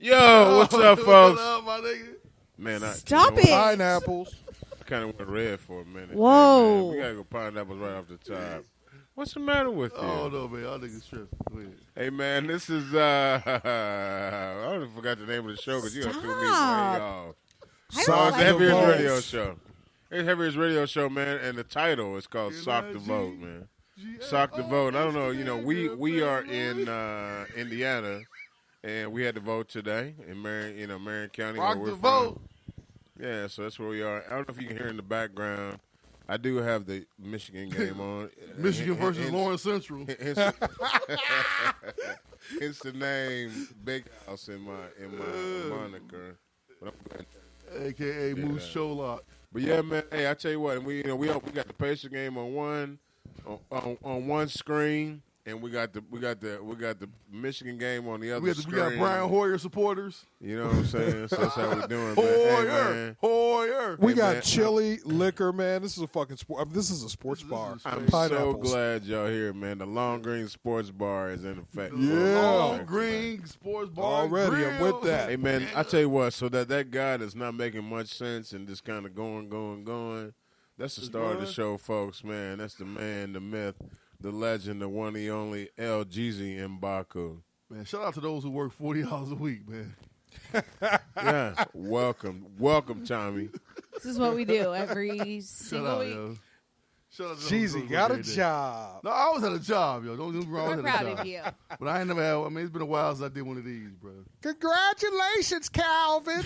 Yo, what's up, folks? What up, my nigga? Man, Stop it. Pineapples. Kind of went red for a minute. Whoa. Hey, man, we gotta go pineapples right off the top. What's the matter with you? Oh no, man, y'all niggas tripping. Go ahead. Hey, man, this is I already forgot the name of the show because you got threw me way off. I So don't it's the like Heaviest this. Radio Show. It's Heaviest Radio Show, man, and the title is called Sock the Vote, man. Sock the Vote. I don't know, we are in Indiana, and we had to vote today in Marion County. Rock where the we're vote. from. Yeah, so that's where we are. I don't know if you can hear in the background. I do have the Michigan game on. Michigan versus Lawrence Central. Hence the name Big House in my moniker. But I'm glad. AKA Moose Sholok. But yeah, man. Hey, I tell you what, we got the Pacer game on one screen, and we got the Michigan game on the other screen. We got Brian Hoyer supporters. You know what I'm saying? So that's how we're doing, man. Hey, man. Hoyer. We Hey, got man. chili, liquor, man. This is a fucking sport. I mean, this is a sports bar. I'm Pineapples. so glad y'all here, man. The Long Green Sports Bar is in effect. Yeah. Long Green Sports Bar. Already, I'm Grill. with that. Hey, man, I tell you what, so that guy that's not making much sense and just kind of going, that's the star of the show, folks, man. That's the man, the myth, the legend, the one, the only El Jeezy Mbaku. Man, shout out to those who work 40 hours a week, man. Yeah, welcome, Tommy. This is what we do every Shout single out, week. yo. Shout out to those Jeezy who got work a every day. job. No, I always had a job, yo. Don't get me wrong. I We're always had a proud job. of you. But I ain't never had. I mean, it's been a while since I did one of these, bro. Congratulations, Calvin.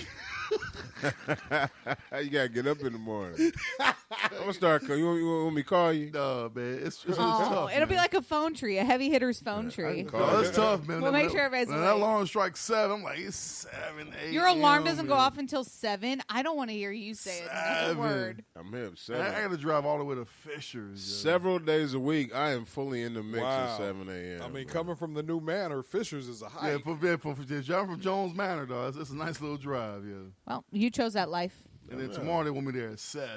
You gotta get up in the morning. I'm gonna start. You want me to call you? No, man, it's Oh, tough. it'll be like a phone tree, a heavy hitter's phone tree. call No, it's tough, man. We'll make sure everybody's when that awake. alarm strikes 7, I'm like, it's 7, 8. Your alarm doesn't go off until 7. I don't want to hear you say another 7. word. I'm here. I got to drive all the way to Fishers. yo. Several days a week, I am fully in the mix Wow. at 7 a.m. I mean, bro. coming from the new manor, Fishers is a Yeah, hike. from driving from Jones Manor, though. It's a nice little drive, yeah. Well, you chose that life. And then tomorrow they want me there at 7.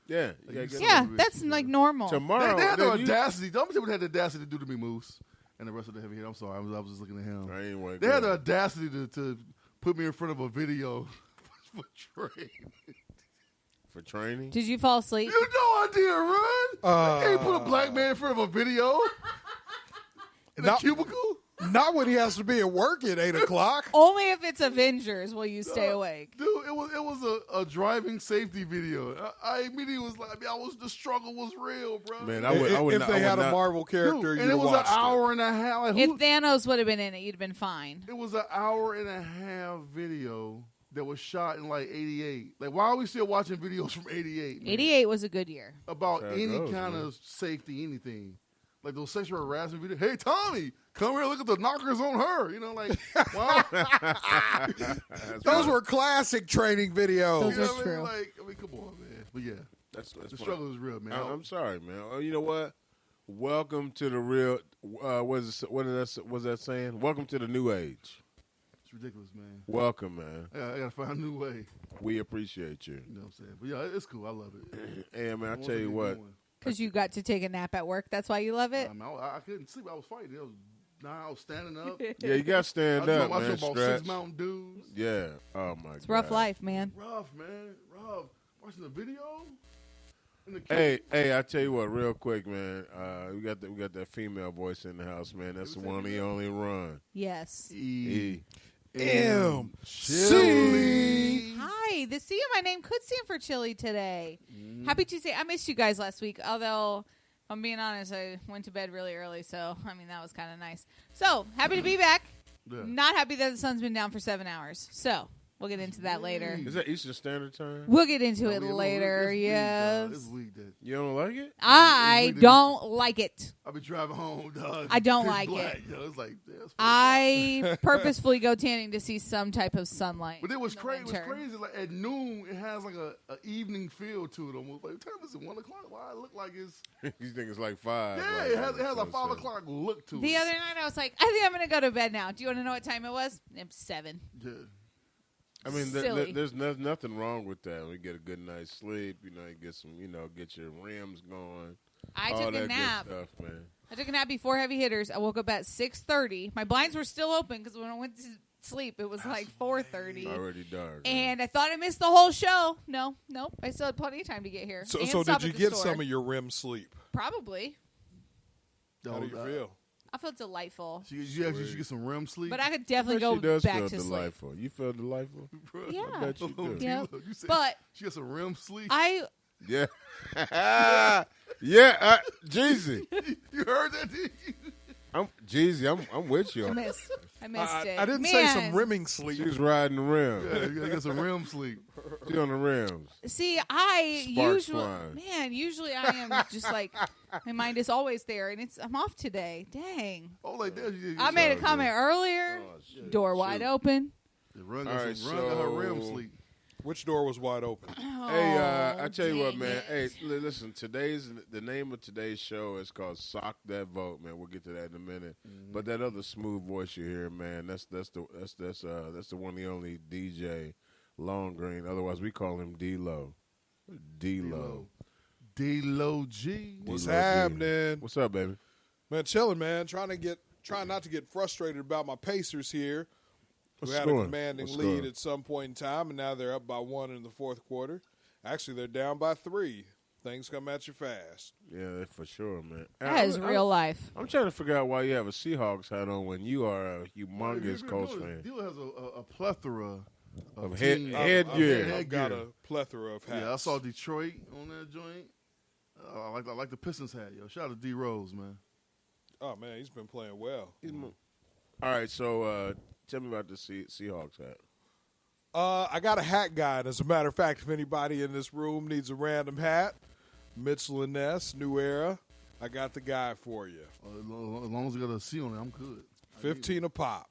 Yeah, you gotta you get said- Yeah, rich, that's yeah. like normal. tomorrow. They had the then you- audacity. Don't tell me they had the audacity to do to me, Moose, and the rest of the heavy hit. I'm sorry, I was just looking at him. I ain't wake They had the up. audacity to put me in front of a video for training. For training. Did you fall asleep? You know I did, run. They can't put a black man in front of a video in a No. cubicle. Not when he has to be at work at 8 o'clock. Only if it's Avengers will you stay awake. Dude, it was a driving safety video. I immediately was like, the struggle was real, bro. Man, I would If not. they I had would a not, Marvel character, Dude, you'd and it have was an watched hour and a half. Like, If who- Thanos would have been in it, you'd have been fine. it was an hour and a half video that was shot in like 88. Like, why are we still watching videos from 88? man? 88 was a good year. About That's how it any goes, kind man. of safety, anything. Like those sexual harassment videos. Hey, Tommy, come here, look at the knockers on her. You know, like, wow. Those were classic training videos. Those are true. I mean, come on, man. But yeah, that's the funny. struggle is real, man. I'm sorry, man. Oh, you know what? Welcome to the real. What is that saying? Welcome to the new age. It's ridiculous, man. Welcome, man. I gotta find a new way. We appreciate you. You know what I'm saying? But yeah, it's cool. I love it. Hey, man, I want tell to you get what. going. Because you got to take a nap at work. That's why you love it. I mean, I couldn't sleep. I was fighting. I was standing up. Yeah, you got to stand I up, drunk man. about Stretch. 6 Mountain Dews. Yeah. Oh my. It's rough God. life, man. Rough, man. Rough. Watching the video. In the Hey, I tell you what, real quick, man. We got that female voice in the house, man. That's the one, the only run. Yes. E. M. Chili. Hi, the C in my name could stand for chili today. Mm-hmm. Happy Tuesday. I missed you guys last week, although, if I'm being honest, I went to bed really early, so, I mean, that was kind of nice. So, happy to be back. Yeah. Not happy that the sun's been down for 7 hours. So, we'll get into that later. Is that Eastern Standard Time? We'll get into I it mean, later, it's weak, yes. dog. It's weak that You don't like it? I It's don't like it. I be driving home, dog. I don't Pitch like black, it. Yo, it's like, yeah, it's 4 o'clock. I purposefully go tanning to see some type of sunlight. But it was in the crazy. It was winter. crazy. Like at noon, it has like a evening feel to it. Almost like, what time is it? 1 o'clock? Why it look like it's You think it's like 5? yeah. like, It has a sunset. 5 o'clock look to it. The other night, I was like, I think I'm going to go to bed now. Do you want to know what time it was? It was 7. Yeah. I mean, Silly. there's nothing wrong with that. We get a good night's sleep. You get some. Get your rims going. I all took that a nap. good stuff, man. I took a nap before heavy hitters. I woke up at 6:30. My blinds were still open because when I went sleep. It was like 4:30. Already dark. And I thought I missed the whole show. Nope. I still had plenty of time to get here. So, and so stop did you at the get store. some of your REM sleep? Probably. How do you feel? I felt delightful. You actually should get some REM sleep. But I could I definitely bet go she does back feel to sleep. delightful. You feel delightful? Yeah. I bet you do. Yeah. You said But she got some REM sleep. I Yeah. Yeah, Jeezy. You heard that? Did you? Jeezy, I'm with you. I missed it. I didn't Man. say some rimming sleep. She was riding the rim. Yeah, you gotta get some REM sleep. She on the rims. See, I Sparks flying. usually I am just like my mind is always there, and I'm off today. Dang, Oh, like that. I made a all comment earlier. Oh, shit. Door wide open. Run All got right, some, Run got her so- REM sleep. Which door was wide open? Hey, I tell you what, dang man. it. Hey, listen. The name of today's show is called "Sock That Vote," man. We'll get to that in a minute. But that other smooth voice you hear, man, that's the one and the only DJ Long Green. Otherwise, we call him D-Lo. D-Lo. D-Lo G. What's D-Lo G. happening? What's up, baby? Man, chilling, man. Trying not to get frustrated about my Pacers here. What's Who had scoring? a commanding What's lead scoring? at some point in time, and now they're up by 1 in the fourth quarter. Actually, they're down by 3. Things come at you fast. Yeah, for sure, man. That is real life. I'm trying to figure out why you have a Seahawks hat on when you are a humongous Colts fan. D-Lo has a plethora Of teams. headgear. I've got a plethora of hats. Yeah, I saw Detroit on that joint. I like the Pistons hat, yo. Shout out to D Rose, man. Oh, man, he's been playing well. All right, so tell me about the Seahawks hat. I got a hat guide. As a matter of fact, if anybody in this room needs a random hat, Mitchell and Ness, New Era, I got the guy for you. As long as you got a C on it, I'm good. 15 a pop.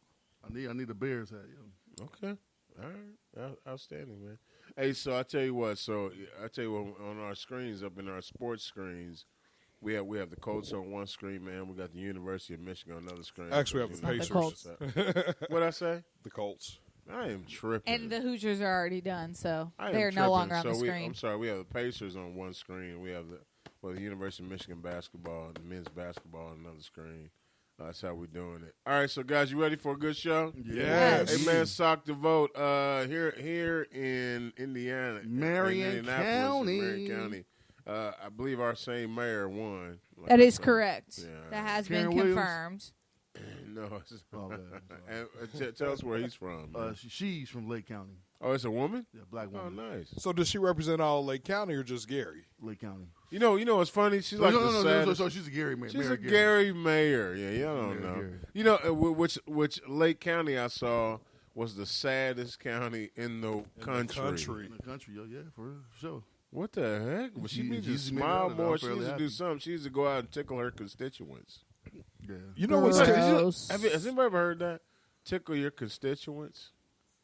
I need the Bears hat, yo. Okay. All right. Outstanding, man. Hey, so I tell you what. On our screens, up in our sports screens, we have the Colts on one screen, man. We got the University of Michigan on another screen. Actually, we have the It's not the Pacers. Colts. What'd I say? The Colts. I am tripping. And the Hoosiers are already done, so I am they're no tripping. longer on So the screen. I'm sorry. We have the Pacers on one screen. We have the University of Michigan basketball and the men's basketball on another screen. That's how we're doing it. All right, so guys, you ready for a good show? Yes. Hey man, Sock the Vote. Here in Indiana, Marion in Indianapolis, Marion County. County. I believe our same mayor won. Like That I is said. correct. Yeah. That has Karen been Williams? confirmed. No. it's- Oh, man, I'm and tell us where he's from. man. She's from Lake County. Oh, it's a woman. Yeah, black Oh, woman. nice. So does she represent all of Lake County or just Gary? Lake County. You know what's funny? She's like the saddest. So she's a Gary man. She's Mary a Gary Mayor. Yeah, y'all don't Mary know. Gary. You know which Lake County I saw was the saddest county in the country. In the country, yo, yeah, for sure. What the heck? Well, she She- needs to she's made smile out of it. more. I'm She fairly needs to do happy. something. She needs to go out and tickle her constituents. Yeah. You know what's Gross. Has anybody ever heard that? Tickle your constituents.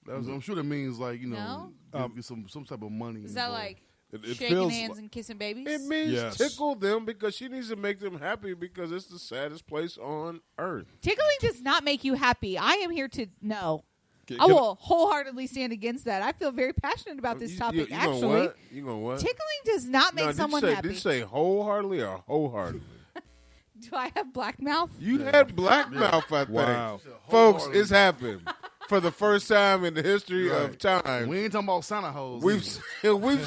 That was I'm sure that means like No? get some type of money. Is that involved. like it shaking feels hands like- and kissing babies? it means Yes. tickle them because she needs to make them happy because it's the saddest place on earth. Tickling does not make you happy. I am here to know. Can- I can- will wholeheartedly stand against that. I feel very passionate about this topic. You Actually, gonna what? You gonna what? tickling does not make No, someone did you say, happy. Did you say wholeheartedly or wholeheartedly? Do I have black mouth? You had black mouth, I think. Wow. Folks, it's happened. For the first time in the history of time, We ain't talking about Santa hose. we've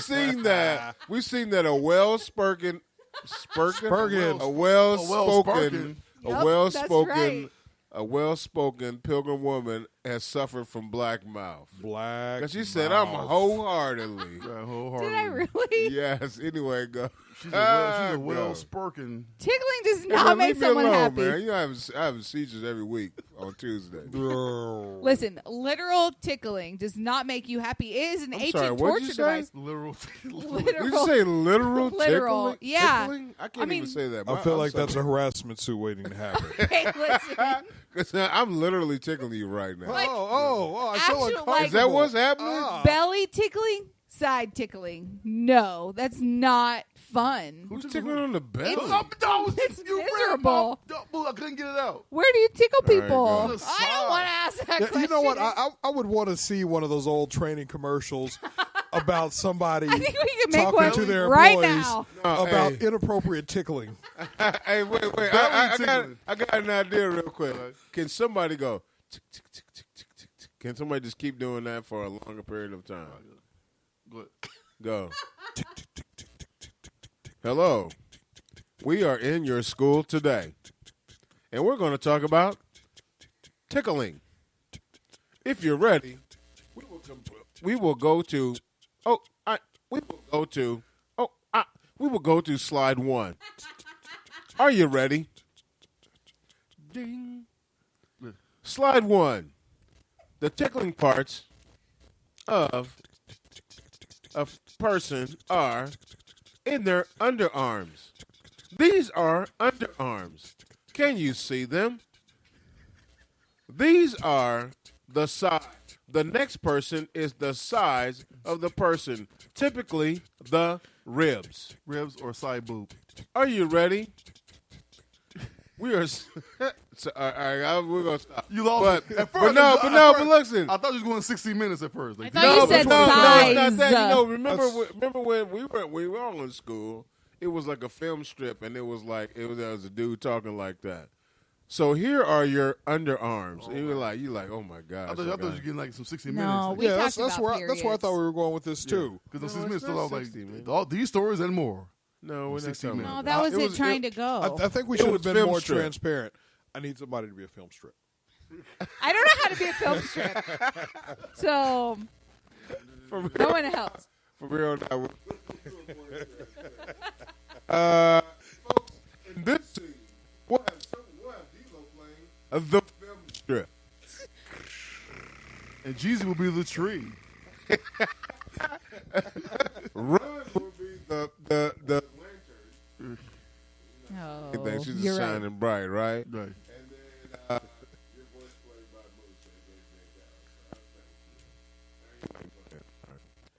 seen that. We've seen that a well-spoken, Spurgeon. a well-spoken, Yup, a well-spoken, that's right. a well-spoken Pilgrim woman has suffered from black mouth. Black. Because she said, "I'm mouth. wholeheartedly." Yeah, wholeheartedly. Did I really? Yes. Anyway, go. She's Ah, a go. well-spoken. Tickling does Hey, not man, make leave me someone alone, happy. man. You know, I have seizures every week on Tuesday. Bro. Listen, literal tickling does not make you happy. It is an I'm ancient sorry, what'd you torture say? device. Literal. Did you say literal Literal, tickling? yeah. Tickling? I can't I mean- even say that. I feel like that's a harassment suit waiting to happen. Hey, listen. Because I'm literally tickling you right now. Like, I feel actual, like- Is that what's happening? belly tickling, side tickling. No, that's not fun. Who's tickling on the belly? It's You miserable. I couldn't get it out. Where do you tickle All right, people? go. On the I don't want to ask that Yeah, question. you know what? I would want to see one of those old training commercials about somebody I think we can make talking one to their right employees now. No, about hey. inappropriate tickling. Hey, wait. Belly I tickling. got an idea real quick. Can somebody go tick, tick, tick, tick, tick, tick, tick, Can somebody just keep doing that for a longer period of time? Good. Go. Hello. We are in your school today, and we're going to talk about tickling. If you're ready, we will go to slide 1. Are you ready? Ding. Slide 1. The tickling parts of a person are in their underarms. These are underarms. Can you see them? These are the size. The next person is the size of the person, typically the ribs. Ribs or side boob. Are you ready? We are. So, all right, we're gonna stop. You lost it. At first, but listen. I thought you was going 60 minutes at first. Like, I thought you said no, size. it's not that. You know, remember when we were all in school? It was like a film strip, and it was there was a dude talking like that. So here are your underarms. And you're like, oh my gosh. I thought you were getting like some 60 No, minutes. we Yeah, talked that's about where I thought we were going with this too. Because No, those 6 minutes, it's not I was like, 60, man. all these stories and more. No, we're not 60 talking minutes. No, about that was It it was- trying to go. I think we It should was have been film more strip. transparent. I need somebody to be a film strip. I don't know how to be a film strip. So, no one else. For real now. Folks, in this scene, we'll have D-Lo playing the film strip. And Jeezy will be the tree. Run will be the lantern. Oh, I think she's you're just right. shining bright, right? Right. And then your voice played by Moose.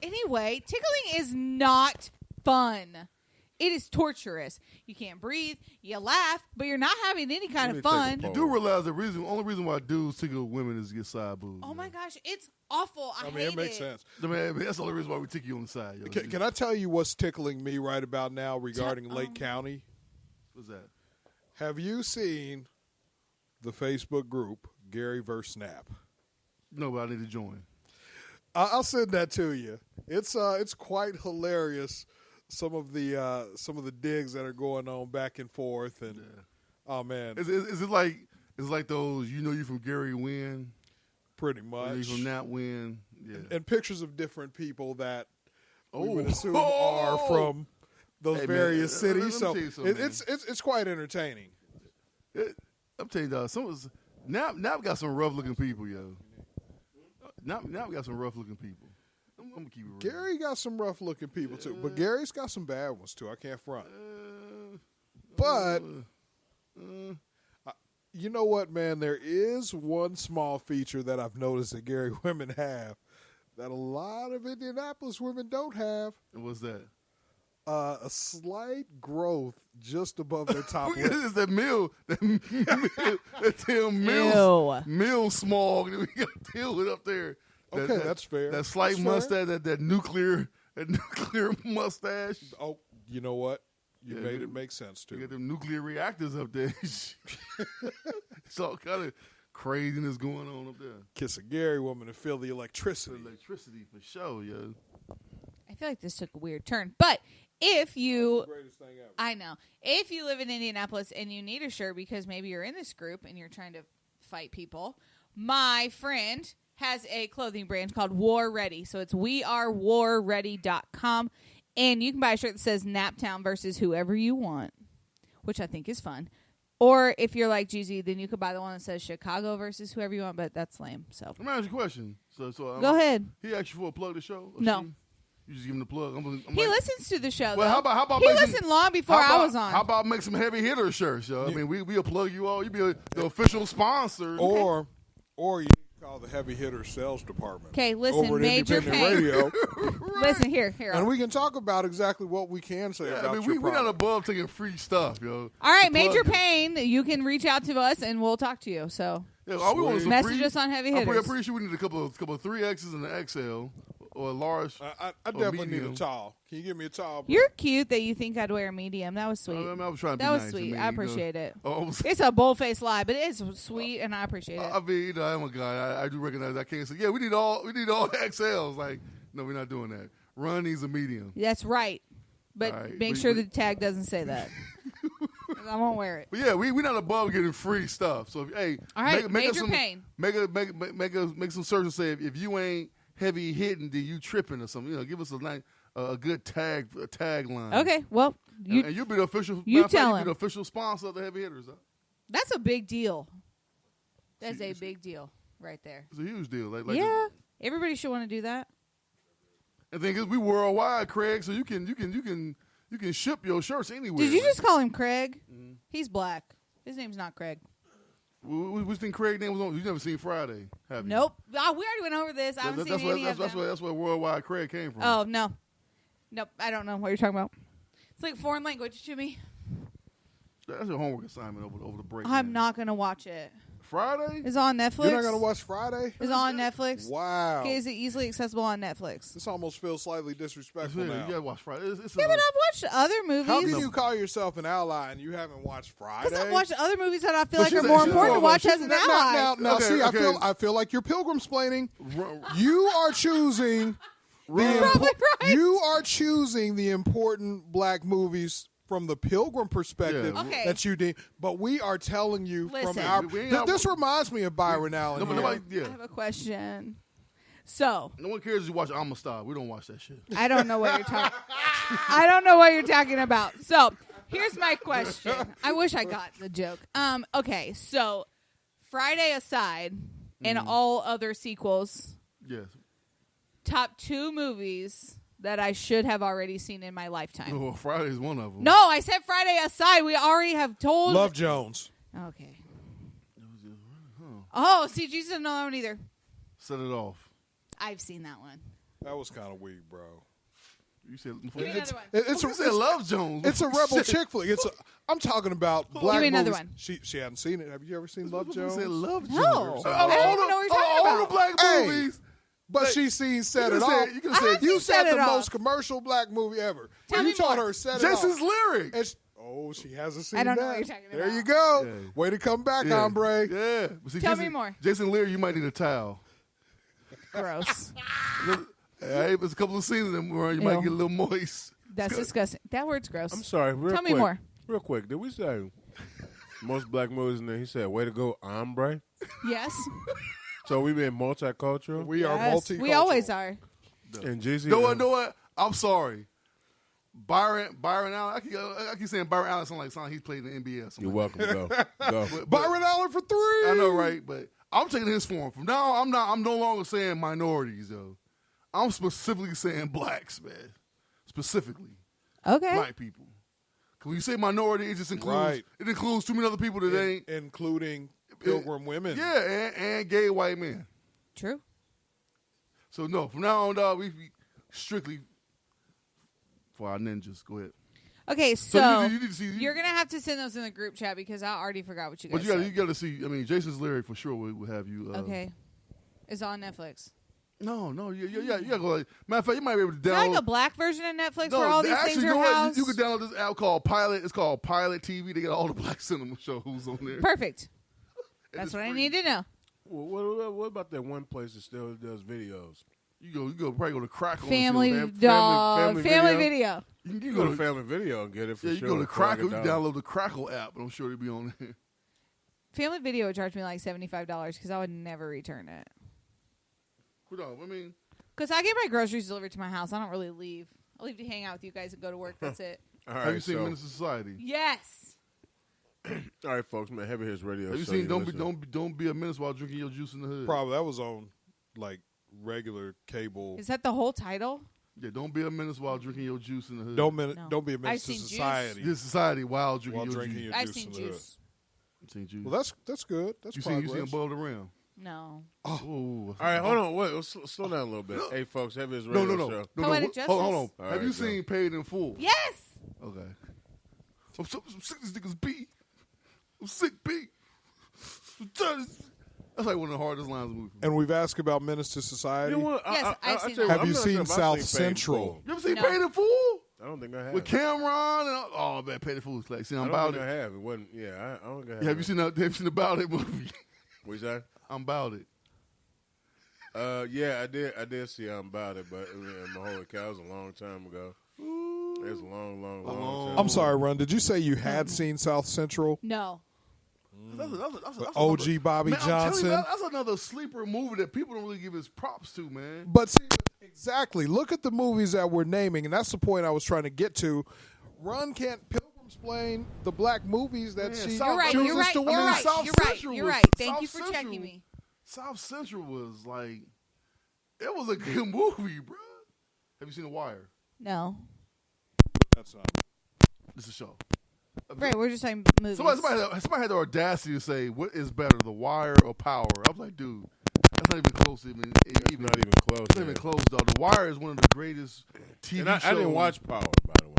Anyway, tickling is not fun. It is torturous. You can't breathe. You laugh, but you're not having any kind Let of me take a fun. poll. You do realize the only reason why dudes tickle women is to get side boobs. Oh my gosh, it's awful. I I mean, hate it makes sense. I mean, that's the only reason why we tickle you on the side. Yo. Can I tell you what's tickling me right about now regarding Lake County? What's that? Have you seen the Facebook group Gary vs. Snap? No, but I need to join. I'll send that to you. It's quite hilarious. Some of the digs that are going on back and forth, and oh man, Is it like those? You know, you from Gary Wynn, pretty you much. from Nat Wynn, yeah. And pictures of different people that we Oh. would assume are from those Hey, man, various let me cities. So tell you something, it's quite entertaining. I'm telling you, Nap got some rough looking people, yo. Nap got some rough looking people. I'm gonna keep it real. Gary got some rough looking people too, but Gary's got some bad ones too. I can't front. But you know what, man? There is one small feature that I've noticed that Gary women have that a lot of Indianapolis women don't have. And what's that? A slight growth just above their top lip. It's that mill, that damn mill smog that we got to deal with up there. Okay, that's fair. That slight That's fair. mustache, that nuclear mustache. Oh, you know what? You Yeah, made dude. it make sense You too. got them nuclear reactors up there. It's all kind of craziness going on up there. Kiss a Gary woman and feel the electricity. Electricity for sure, yo. I feel like this took a weird turn. But if you, Greatest thing ever. I know, if you live in Indianapolis and you need a shirt because maybe you're in this group and you're trying to fight people, my friend has a clothing brand called War Ready. So it's wearewarready.com. And you can buy a shirt that says Naptown versus whoever you want, which I think is fun. Or if you're like Jeezy, then you could buy the one that says Chicago versus whoever you want, but that's lame. So Let me ask you a question. So go ahead. He asked you for a plug to show? Or No. she? You just give him the plug. I'm He listens to the show, Well, though. how about he make some- listened long before I was on. How about make some heavy hitter shirts, yo? I mean, we'll plug you all. You be the official sponsor. Or you need to call the heavy hitter sales department. Okay, listen, over at Major Independent Radio, Listen, here. and we can talk about exactly what we can say Yeah, about I mean, your we're not product. above taking free stuff, yo. All right, Plug Major it. Payne, you can reach out to us and we'll talk to you. So Yeah, all we want is some message free. us on Heavy I'm Hitters. pretty sure we need a couple of 3Xs and an XL. or a large. I or definitely need a medium. tall. Can you give me a tall? bro? You're cute that you think I'd wear a medium. That was sweet. I was trying to That be was nice. sweet. mean, I appreciate it. Oh, It's a bold-faced lie, but it's sweet, and I appreciate it. I mean, I'm a guy. I do recognize. I can't say, yeah, we need all XLs. Like, no, we're not doing that. Run needs a medium. That's right. But All right, make but- sure but- the tag doesn't say that. 'Cause I won't wear it. But yeah, we're not above getting free stuff. So hey, All right, make us major some, pain. Make some search and say if you ain't heavy hitting, then you tripping or something. Give us a good tagline. Okay, well, And you'll be the official. you matter of fact, tell you'll be him. the official sponsor of the heavy hitters. Huh? that's a big deal. That's a big deal right there. It's a huge deal. Like Yeah, everybody should want to do that. The thing is, we worldwide, Craig. So you can ship your shirts anywhere. Did you just call him Craig? Mm-hmm. He's black. His name's not Craig. Which thing Craig name was on? You never seen Friday, have you? Nope. Oh, we already went over this. I haven't That's seen any of them. that's where worldwide Craig came from. Oh, no. Nope, I don't know what you're talking about. It's like foreign language to me. That's your homework assignment over the break. I'm man. not going to watch it. Friday. Is it on Netflix? You're not gonna watch Friday? Is it on Netflix? Wow. Okay, is it easily accessible on Netflix? This almost feels slightly disrespectful Yeah, you now. gotta watch Friday. It's Yeah, but I've watched other movies. How can you call yourself an ally and you haven't watched Friday? Because I've watched other movies that I feel But like are she's- more she's- important to well, watch she's- as an Now, ally. now, Okay, see, okay. I feel like you're pilgrim-splaining. Ru- You are choosing Probably right. You are choosing the important black movies from the pilgrim perspective Yeah. Okay. that you deem, but we are telling you Listen. from our. We ain't got- This reminds me of Byron Allen. No, but here. nobody, I yeah. have a question. So, No one cares if you watch Amistad. We don't watch that shit. I don't know what you're talking I don't know what you're talking about. So, here's my question. I wish I got the joke. Okay, so Friday aside and all other sequels, Yes. top 2 movies that I should have already seen in my lifetime. Well, Friday is one of them. No, I said Friday aside. We already have told. Love Jones. Okay. Oh, see, Jesus didn't know that one either. Set it off. I've seen that one. That was kind of weak, bro. You said. Give me It's, another one. it's You a, said Love Jones. it's a rebel Shit. chick flick. I'm talking about black me another movies. one. She hadn't seen it. Have you ever seen Love You Jones? said Love No. Jones. I don't even know what you're talking all about. the black Hey. movies. But she's seen Set You It could've Off. said- you could've said- I have You seen said Set the It most Off. commercial black movie ever. Tell you me told more. her Set It Jason's Off. lyric. And she hasn't seen I don't that. know what you're talking There about. you go. Yeah. Way to come back, Yeah. hombre. Yeah. But see, Tell Jason, me more. Jason Leary, you might need a towel. Gross. Hey, there's a couple of scenes in them where you Ew. might get a little moist. That's disgusting. That word's gross. I'm sorry. Real Tell me quick. more. Real quick. Did we say most black movies? And then he said, "Way to go, hombre." Yes. So we been multicultural. We are Yes. multicultural. We always are. And Jeezy. Know what? I'm sorry. Byron Allen. I keep saying Byron Allen sound like he's played in the NBA or something. You're welcome. Go. Go. Byron Allen for 3. I know, right? But I'm taking his form. From now on, I'm no longer saying minorities, though. I'm specifically saying blacks, man. Specifically, Okay. black people. Because when you say minority, it just includes Right. it includes too many other people that ain't. including pilgrim women. Yeah, and gay white men. True. So no, from now on, dog, we strictly for our ninjas. Go ahead. Okay, So so you need to see. you're gonna have to send those in the group chat because I already forgot what you But guys you said. got to see. I mean, Jason's lyric for sure will have you. Okay. It's on Netflix. No, you gotta go. Matter of fact, you might be able to Is download. there like a black version of Netflix where all these actually, things you are know what? housed? You can download this app called Pilot. It's called Pilot TV. They got all the black cinema shows on there. Perfect. And That's it's what I free. need to know. What about that one place that still does videos? You go probably go to Crackle. Family and see dog. Family Family Video. video. what they- You You go can to Family Video and get it for yeah, you sure. go to for like Crackle. You $1. download the Crackle app, and I'm sure it'll be on there. Family video would charge me like $75 because I would never return it. Hold on, I mean, Because I get my groceries delivered to my house. I don't really leave. I leave to hang out with you guys and go to work. That's it. All have you right, seen so, Menace to Society? Yes. all right, folks, man. Heavy Hits Radio. Have you so seen listen. Don't be a menace while drinking your juice in the hood? Probably that was on like regular cable. Is that the whole title? Yeah, don't be a menace while drinking your juice in the hood. No. Don't be a menace I've to seen Juice. society This society while drinking while your drinking juice. your I've juice seen in the hood. Juice. Seen juice. Well, that's good. That's you progress. seen above the rim. No. Oh, All right, hold on. Wait, slow down a little bit. Hey, folks, Heavy Hits Radio no. Show. Poetic Hold on. Justice? All Have you right, seen Paid in Full? Yes. Okay. I'm sick of these niggas B. I'm sick B. I'm tired of That's like one of the hardest lines of the movie. And we've asked about Menace to Society. You know what? Yes, I've seen tell that. Have I'm you not seen sure if I've South Paid in Central? Full. You ever seen No. Paid in Full? I don't think I have. With Cameron and oh man, Paid in Full is like. See, I I'm don't about think it. I have. It wasn't. Yeah, I don't think I have. Have you seen that? Have you seen About It movie? What's that? I'm About It. Yeah, I did see I'm about it, but my whole account was a long time ago. It was a long time. I'm sorry, Ron. Did you say you had seen South Central? No. That's OG another- Bobby man, I'm telling you, Johnson. that's another sleeper movie that people don't really give his props to, man. But see, exactly. Look at the movies that we're naming, and that's the point I was trying to get to. Ron can't Pilgrim's Playing the black movies that Man, she South- You're right. chooses You're right. to You're watch. right. South You're right. Central You're was- right. Thank South you for Central- checking me. South Central was like, it was a good movie, bro. Have you seen The Wire? No. That's It's a show. Right. We're just talking movies. Somebody had the audacity to say, "What is better, The Wire or Power?" I was like, "Dude, that's not even close. It's not even close. It's not even close, dog. The Wire is one of the greatest TV And shows. I didn't watch Power, by the way.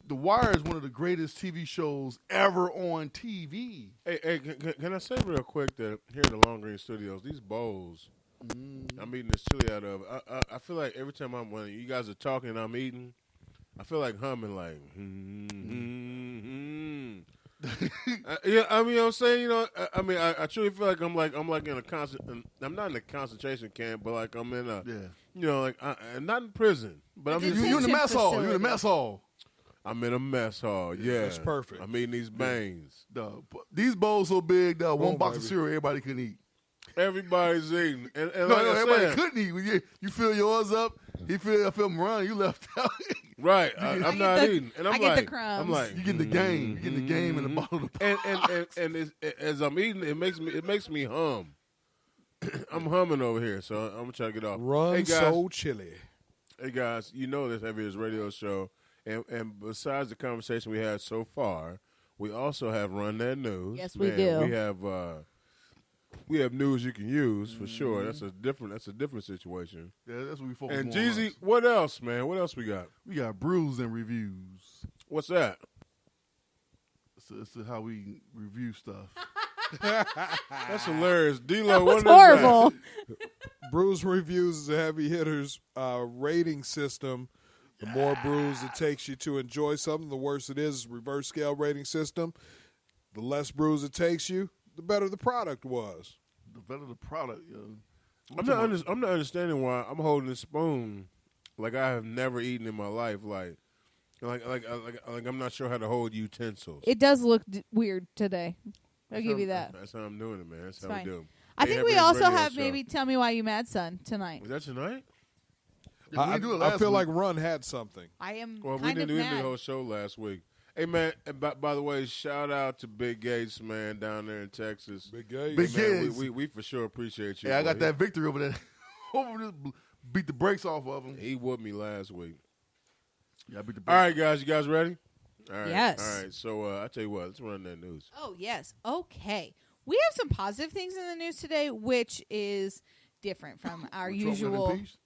The Wire is one of the greatest TV shows ever on TV. Hey, can I say real quick that here at the Long Green Studios, these bowls I'm eating this chili out of, I feel like every time when you guys are talking and I'm eating, I feel like humming like, yeah, I mean, I'm saying, you know, I mean, I truly feel like I'm like in a constant. I'm not in a concentration camp, but like I'm in a, you know, like I'm not in prison, but I'm just, You in the mess hall. You in the facility. mess hall. I'm in a mess hall. Yeah, That's perfect. I'm eating these bangs. These bowls so big, one Boom, box of baby. cereal everybody can eat. Everybody's eating, and No, like I everybody said, couldn't eat. You fill yours up. I feel Mariah, you left out. right? I'm get not the- eating, and I'm I get the like, crumbs. I'm like, You get the game. You get the game and the bottle of and as I'm eating, it makes me hum. I'm humming over here, so I'm gonna try to get off. Run hey guys, so chilly. hey guys, you know this Heaviest Radio Show, and besides the conversation we had so far, we also have Run That News. Yes, we Man, do. We have news you can use for sure. That's a different situation. Yeah, that's what we focus And more on. Jeezy, what else, man? What else we got? We got brews and reviews. What's that? It's how we review stuff. That's hilarious. D-Lo, That was what is that? horrible. Brews Reviews is a heavy hitters rating system. The more brews it takes you to enjoy something, the worse it is. Reverse scale rating system. The less brews it takes you, the better the product was. The better the product, yo. I'm not understanding why I'm holding this spoon like I have never eaten in my life. Like I'm not sure how to hold utensils. It does look weird today. I'll give you that. That's how I'm doing it, man. That's how fine. we do. I Hey, think we Heaviest also Radio have Show. maybe Tell Me Why You Mad Son tonight. Is that tonight? Yeah, we didn't do it last feel week. like Run had something. I am Well, we kind didn't of do the mad. whole show last week. Hey, man, and by the way, shout out to Big Gates, man, down there in Texas. Big Gates. Big Hey, man, Gates. we for sure appreciate you. Yeah, I got boy. that victory over there. Beat the brakes off of him. He whooped me last week. Yeah, I beat the All brakes. right, guys, you guys ready? All right. Yes. All right. So I tell you what, let's run that news. Oh, yes. Okay. We have some positive things in the news today, which is different from our Trump got usual. impeached?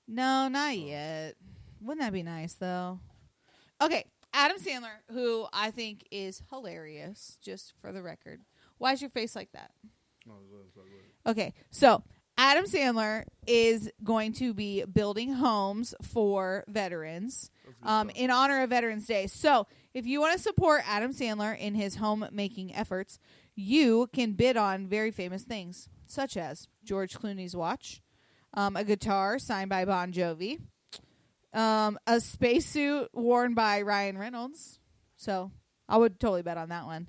No, not yet. Wouldn't that be nice, though? Okay. Adam Sandler, who I think is hilarious, just for the record. Why is your face like that? Okay. So, Adam Sandler is going to be building homes for veterans in honor of Veterans Day. So, if you want to support Adam Sandler in his home-making efforts, you can bid on very famous things, such as George Clooney's watch, a guitar signed by Bon Jovi, a spacesuit worn by Ryan Reynolds. So, I would totally bet on that one.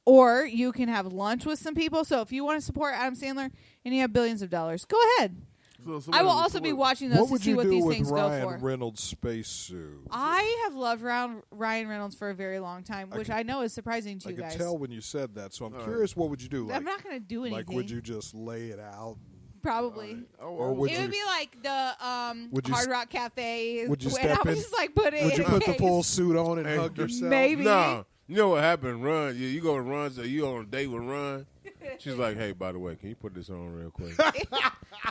Or you can have lunch with some people. So if you want to support Adam Sandler and you have billions of dollars, go ahead. So I will what- also so be what- watching those What to would see you what do these with things go Ryan for. Reynolds' spacesuit? I have loved Ryan Reynolds for a very long time, which I know is surprising to I you could guys. tell when you said that, so I'm All right. curious. What would you do? I'm Like, not going to do anything. like, would you just lay it out? Probably. Or would It you? would be like the Would you Hard Rock Cafe. would you and step I would in- just like put it. Would you in put the his full face. suit on and Hey, hug yourself? Maybe. No, you know what happened? Run. You go to Run. So you on a date with Run. She's like, hey, by the way, can you put this on real quick?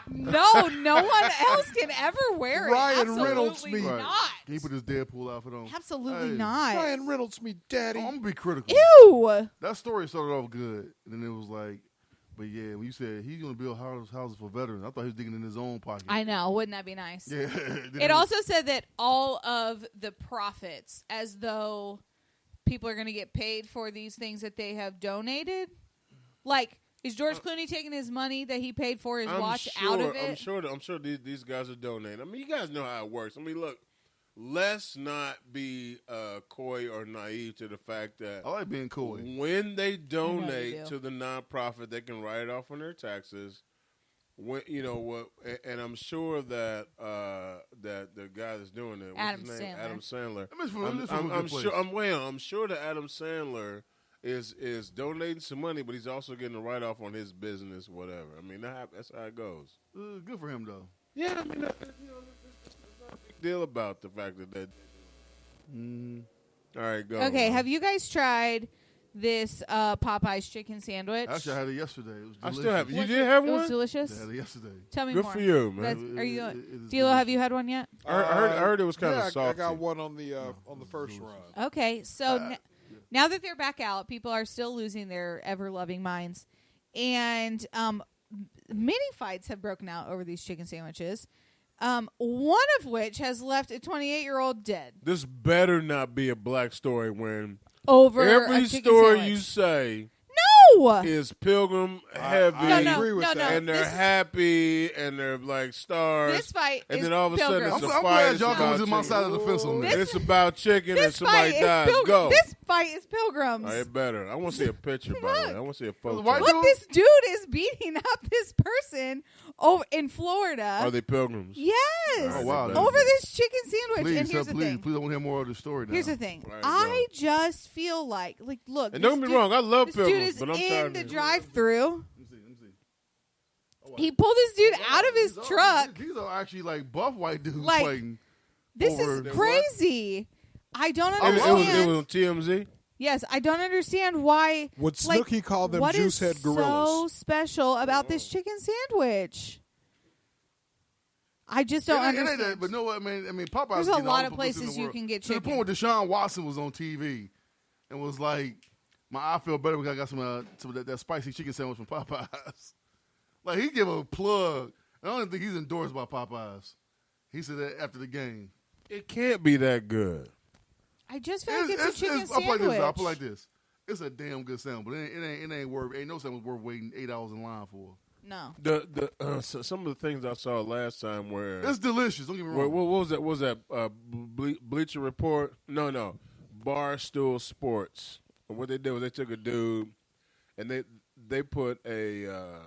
No one else can ever wear it. Ryan Absolutely Reynolds me. not. Can you put this Deadpool outfit on? Absolutely Hey. not. Ryan Reynolds, me daddy. I'm gonna be critical. Ew. That story started off good, and then it was like But yeah, when you said he's gonna build houses for veterans, I thought he was digging in his own pocket. I know. Wouldn't that be nice? Yeah. It also said that all of the profits, as though people are going to get paid for these things that they have donated. Like, is George Clooney taking his money that he paid for his watch out of it? I'm sure these guys are donating. I mean, you guys know how it works. I mean, look, let's not be coy or naive to the fact that I like being coy. When they donate to the nonprofit, they can write it off on their taxes. When and I'm sure that that the guy that's doing it, what's his name? Adam Sandler. I'm sure that Adam Sandler is donating some money, but he's also getting a write off on his business, whatever. I mean, that's how it goes. Good for him, though. Yeah, I mean, there's not a big deal about the fact that. All right, go. Okay, have you guys tried this Popeye's chicken sandwich? Actually, I had it yesterday. It was delicious. I still have. You did have one? It was delicious. I had it yesterday. Tell me Good more. for you, man. Are you, D'Lo? Have you had one yet? I heard it was kind of salty. I got one on the first run. Okay, so now that they're back out, people are still losing their ever-loving minds, and many fights have broken out over these chicken sandwiches. One of which has left a 28-year-old dead. This better not be a black story when over every a chicken story sandwich. you say No! is Pilgrim heavy, I agree with that. and they're happy, and they're like stars. This fight and is then all of a sudden Pilgrim. it's a I'm fight. glad It's y'all about coming to my chicken. side of the fence on this. It's about chicken and This somebody fight dies. is Pilgrim. Go. This fight is Pilgrims. All right, better. I want to see a picture, by the way. I want to see a photo. Why Look, this dude is beating up this person over in Florida. Are they Pilgrims? Yes. Oh, wow. Over this chicken sandwich. Please, and here's the thing. please, I want to hear more of the story now. Here's the thing. Right, I just feel like look. And don't get me wrong, I love this Pilgrims, dude is but I'm in tired the of it. drive-through. Let me see. He pulled this dude out of his truck. These are actually like buff white dudes Like, fighting. This over- is crazy. I don't It understand. was on TMZ. Yes, I don't understand why. Would Snooki call them what is juicehead gorillas? so special about this chicken sandwich? I just don't It ain't understand. that, but know what, man? I mean, Popeyes. There's a getting all lot the of publicity in places the you world. can get To the chicken. point where Deshaun Watson was on TV and was like, "I feel better because I got some of that spicy chicken sandwich from Popeyes." Like he give a plug. I don't even think he's endorsed by Popeyes. He said that after the game. It can't be that good. I just feel like it's a chicken I'll put sandwich. I'll put like this. It's a damn good sandwich, but it ain't worth. Ain't no sandwich worth waiting 8 hours in line for. No. So some of the things I saw last time where It's delicious. Don't get me wrong. what was that? What was that Bleacher Report? No, Barstool Sports. What they did was they took a dude and they put a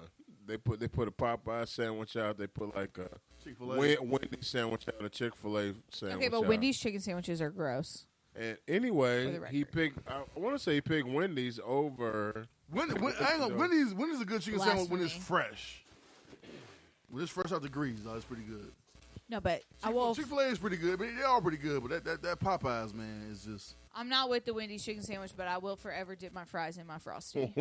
Popeye sandwich out. They put like a Chick-fil-A. Wendy's sandwich out, a Chick-fil-A sandwich. Okay, but out. Wendy's chicken sandwiches are gross. And For anyway, the he picked. I want to say he picked Wendy's over. Wendy's is a good chicken sandwich when it's Blasphemy. fresh. When it's fresh out the grease, it's pretty good. No, but I will. Chick-fil-A is pretty good. They're all pretty good, but that Popeyes, man, is just. I'm not with the Wendy's chicken sandwich, but I will forever dip my fries in my Frosty.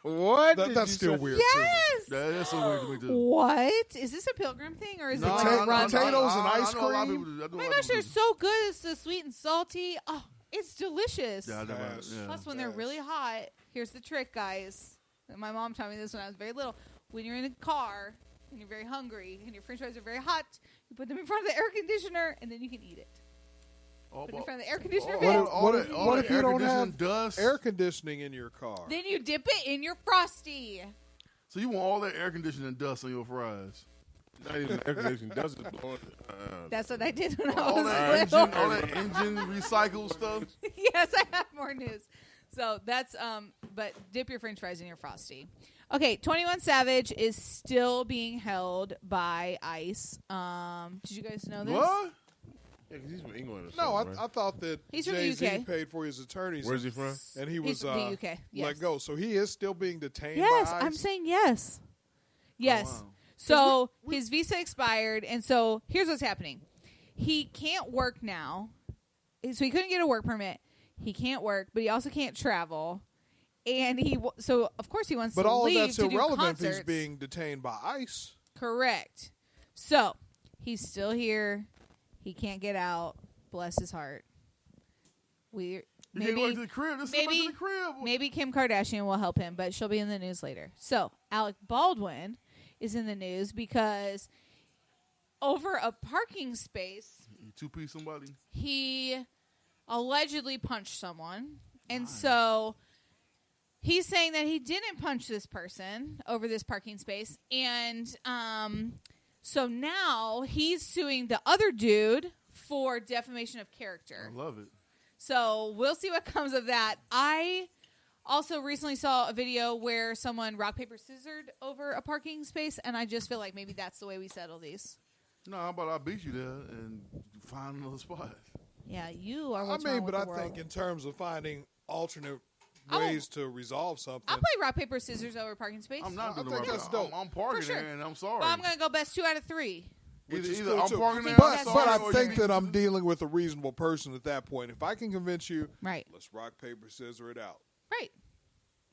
What? That's did still you say? weird. Yes. That's so weird to me too. What is this a Pilgrim thing or is it like no, a run? potatoes and I ice know a lot of cream? people do. I know Oh a my lot of gosh, people they're do. so good. It's so sweet and salty. Oh, it's delicious. Yeah, I know. Yes. Yeah. Plus, when they're really hot, here's the trick, guys. My mom taught me this when I was very little. When you're in a car and you're very hungry and your French fries are very hot, you put them in front of the air conditioner and then you can eat it. Oh, Put it in front of the air conditioner all vent. that- all What that- if- all what that if you air don't conditioning have dust? Air conditioning in your car. Then you dip it in your Frosty. So you want all that air conditioning dust on your fries? Not even air conditioning. Does it blowing? That's what I did when I All was that little. engine, all that engine recycled stuff. Yes, I have more news. So that's but dip your French fries in your Frosty. Okay, 21 Savage is still being held by ICE. Did you guys know this? What? Yeah, 'cause he's from England or No, something, right? I thought that He's from the Jay-Z UK. paid for his attorneys. Where's he from? And he He's was from the UK. Yes. let go. So he is still being detained Yes, by I'm ICE? saying yes. Yes. Oh, wow. So his visa expired, and so here's what's happening. He can't work now. So he couldn't get a work permit. He can't work, but he also can't travel. And so of course he wants But to all of leave that's to do irrelevant if concerts. he's being detained by ICE. Correct. So he's still here. He can't get out. Bless his heart. You can't go back to the crib. Let's go back to the crib. Maybe Kim Kardashian will help him, but she'll be in the news later. So Alec Baldwin is in the news because over a parking space, You two-piece somebody. he allegedly punched someone. And so he's saying that he didn't punch this person over this parking space. And so now he's suing the other dude for defamation of character. I love it. So we'll see what comes of that. I also recently saw a video where someone rock, paper, scissored over a parking space, and I just feel like maybe that's the way we settle these. No, how about I beat you there and find another spot? Yeah, you are what's wrong with but the I world. think in terms of finding alternate ways to resolve something. I'll play rock, paper, scissors over a parking space. I'm not I doing think it. that's dope. I'm parking For sure. there, and I'm sorry. But I'm going to go best 2 out of 3. Which is Either cool I'm too. parking there, But- I'm but sorry, I or think you that I'm dealing with a reasonable person at that point. If I can convince you, Right. let's rock, paper, scissors it out. Right.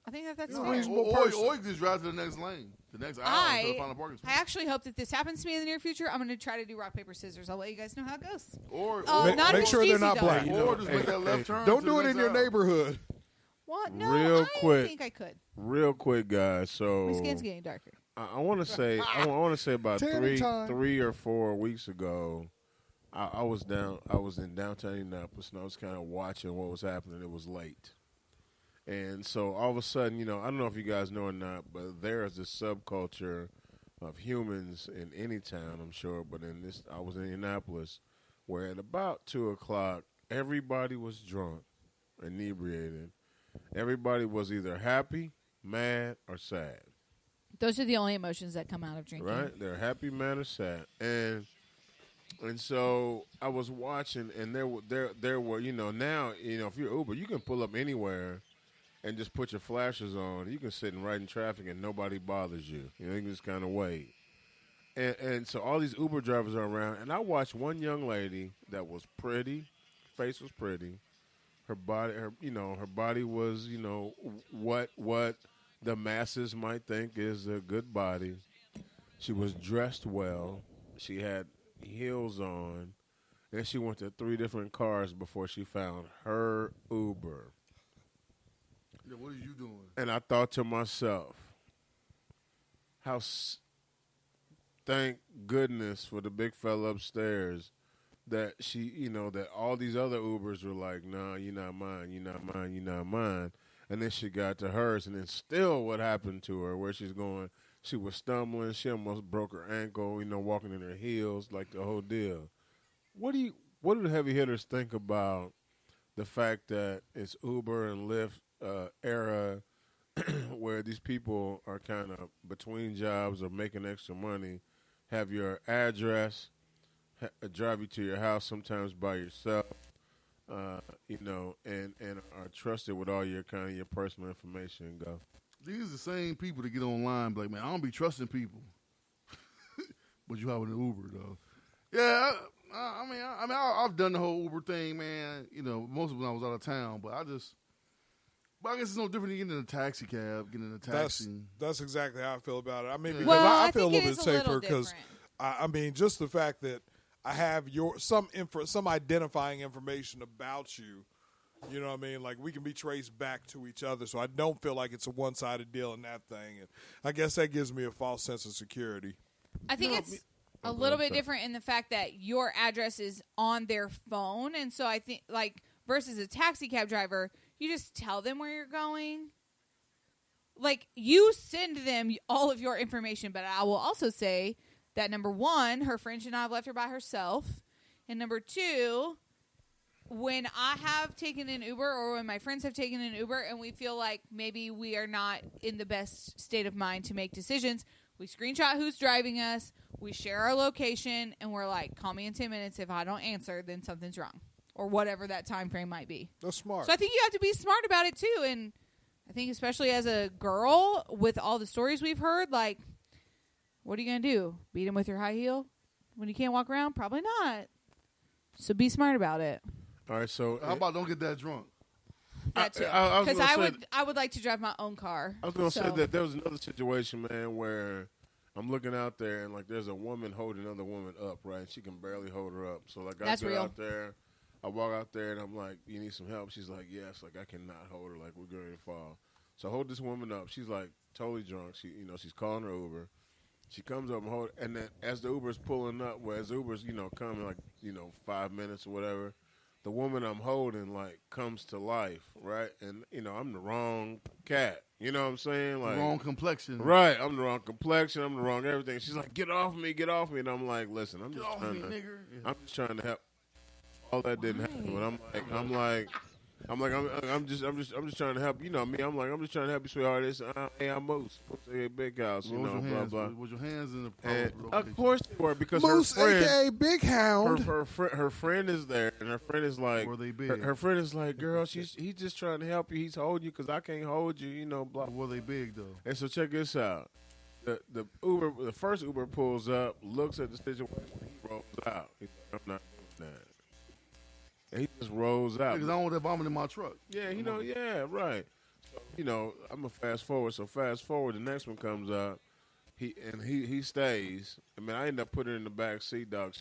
I think that's You're fair. reasonable. Or person. you can just drive to the next lane, the next aisle, until I find a parking I spot. actually hope that this happens to me in the near future. I'm going to try to do rock, paper, scissors. I'll let you guys know how it goes. Or Not make if sure it's they're easy, not though. black. or just make that left turn. Don't to do the it in next your aisle. neighborhood. What? No, Real I quick. think I could. Real quick, guys. So My skin's getting darker. I want to say about Tanning time. 3 or 4 weeks ago, I was in downtown Indianapolis, and I was kind of watching what was happening. It was late, and so all of a sudden, I don't know if you guys know or not, but there is this subculture of humans in any town, I'm sure, but I was in Indianapolis, where at about 2:00, everybody was drunk, inebriated. Everybody was either happy, mad, or sad. Those are the only emotions that come out of drinking. Right? They're happy, mad, or sad. And so I was watching, and there were, now, if you're Uber, you can pull up anywhere and just put your flashers on. You can sit and ride in traffic, and nobody bothers you. You can just kind of wait. And so all these Uber drivers are around, and I watched one young lady that was pretty, face was pretty. Her body was, what the masses might think is a good body. She was dressed well. She had heels on. And she went to 3 different cars before she found her Uber. Yeah, what are you doing? And I thought to myself, thank goodness for the big fella upstairs that she, that all these other Ubers were like, nah, you're not mine, you're not mine, you're not mine. And then she got to hers, and then still what happened to her, where she's going, she was stumbling, she almost broke her ankle, walking in her heels, like the whole deal. What do the heavy hitters think about the fact that it's Uber and Lyft era where these people are kind of between jobs or making extra money, have your address, drive you to your house sometimes by yourself, and are trusted with all your your personal information. Go. These are the same people that get online, like, man, I don't be trusting people. But you have an Uber though. Yeah, I've done the whole Uber thing, man. Most of when I was out of town, but I guess it's no different than getting in a taxi cab, getting in a taxi. That's exactly how I feel about it. I mean, because Well, I I feel a think little it bit is a little safer because different. just the fact that I have some identifying information about you. You know what I mean? Like, we can be traced back to each other, so I don't feel like it's a one-sided deal in that thing. And I guess that gives me a false sense of security. I think it's a little bit different in the fact that your address is on their phone. And so I think, like, versus a taxi cab driver, you just tell them where you're going. Like, you send them all of your information, but I will also say that, number one, her friend should not have left her by herself. And number two, when I have taken an Uber or when my friends have taken an Uber and we feel like maybe we are not in the best state of mind to make decisions, we screenshot who's driving us, we share our location, and we're like, call me in 10 minutes. If I don't answer, then something's wrong. Or whatever that time frame might be. That's smart. So I think you have to be smart about it too. And I think especially as a girl, with all the stories we've heard, like, what are you going to do? Beat him with your high heel when you can't walk around? Probably not. So be smart about it. All right, so How about don't get that drunk? That too. I was Because gonna say- I would like to drive my own car. I was going to say that there was another situation, man, where I'm looking out there and, like, there's a woman holding another woman up, right? She can barely hold her up. So, like, That's I get real. out there. I walk out there and I'm like, you need some help? She's like, yes. Like, I cannot hold her. Like, we're going to fall. So I hold this woman up. She's like totally drunk. She's calling her Uber. She comes up and then as the Uber's pulling up, as the Uber's, coming like, 5 minutes or whatever, the woman I'm holding, like, comes to life, right? And, I'm the wrong cat. You know what I'm saying? Like, wrong complexion. Right. I'm the wrong complexion. I'm the wrong everything. She's like, get off me. And I'm like, listen, I'm Get just off trying me, to, nigger. Yeah. I'm just trying to help. All that didn't happen, but I'm just trying to help. You know me. I'm just trying to help you, sweetheart. Hey, I'm Moose. Moose, Big House. Blah, blah. Was your hands in the And of course they were because Moose, her friend, a.k.a. Big Hound. her friend is there, and her friend is like, Were they big? her friend is like, girl, he's just trying to help you. He's holding you because I can't hold you. Blah. Were they big though? And so check this out. The first Uber pulls up, looks at the situation, and he rolls out. He's like, I'm not doing that. And he just rolls out. Because I don't want that vomit in my truck. Yeah, yeah, right. So, I'm a fast forward. So fast forward, the next one comes up. He stays. I mean, I end up putting her in the back seat, dog.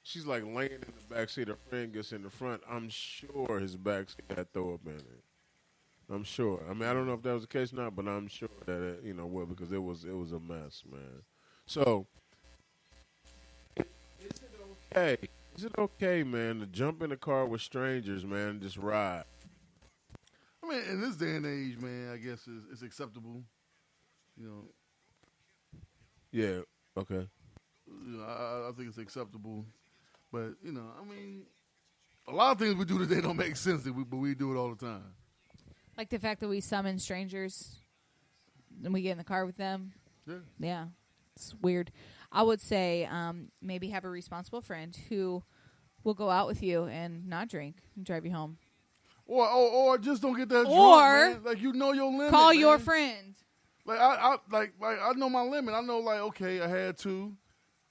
She's like laying in the back seat. Her friend gets in the front. I'm sure his back seat had throw up in it. I'm sure. I mean, I don't know if that was the case or not, but I'm sure that it, well, because it was a mess, man. So, is it okay? Is it okay, man, to jump in the car with strangers, man, and just ride? I mean, in this day and age, man, I guess it's acceptable. Yeah. Okay. I think it's acceptable. But, I mean, a lot of things we do today don't make sense, but we do it all the time. Like the fact that we summon strangers and we get in the car with them. Yeah. Yeah. It's weird. I would say maybe have a responsible friend who will go out with you and not drink and drive you home. Or just don't get that drunk, Or man. Like, your limit, call man. your friend. Like, I know my limit. I know, like, okay, I had 2.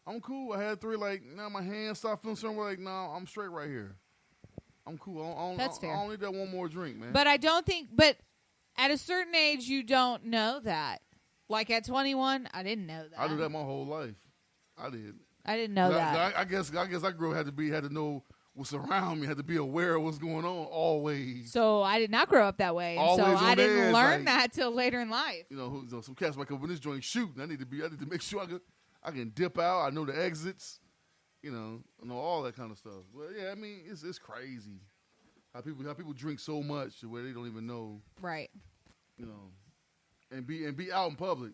I'm cool. I had 3. Like, now my hands start feeling somewhere. Like, nah, I'm straight right here. I'm cool. That's fair. I don't need that one more drink, man. But I don't think, but at a certain age, you don't know that. Like at 21, I didn't know that. I did that my whole life. I did. I didn't know that. I guess I grew up had to know what's around me, had to be aware of what's going on always. So I did not grow up that way. And so Always I on didn't edge, learn like- that till later in life. Some cats might come in this joint shooting. I need to make sure I can dip out. I know the exits. I know all that kind of stuff. Well, yeah, I mean, it's crazy how people drink so much to where they don't even know. Right. And be out in public.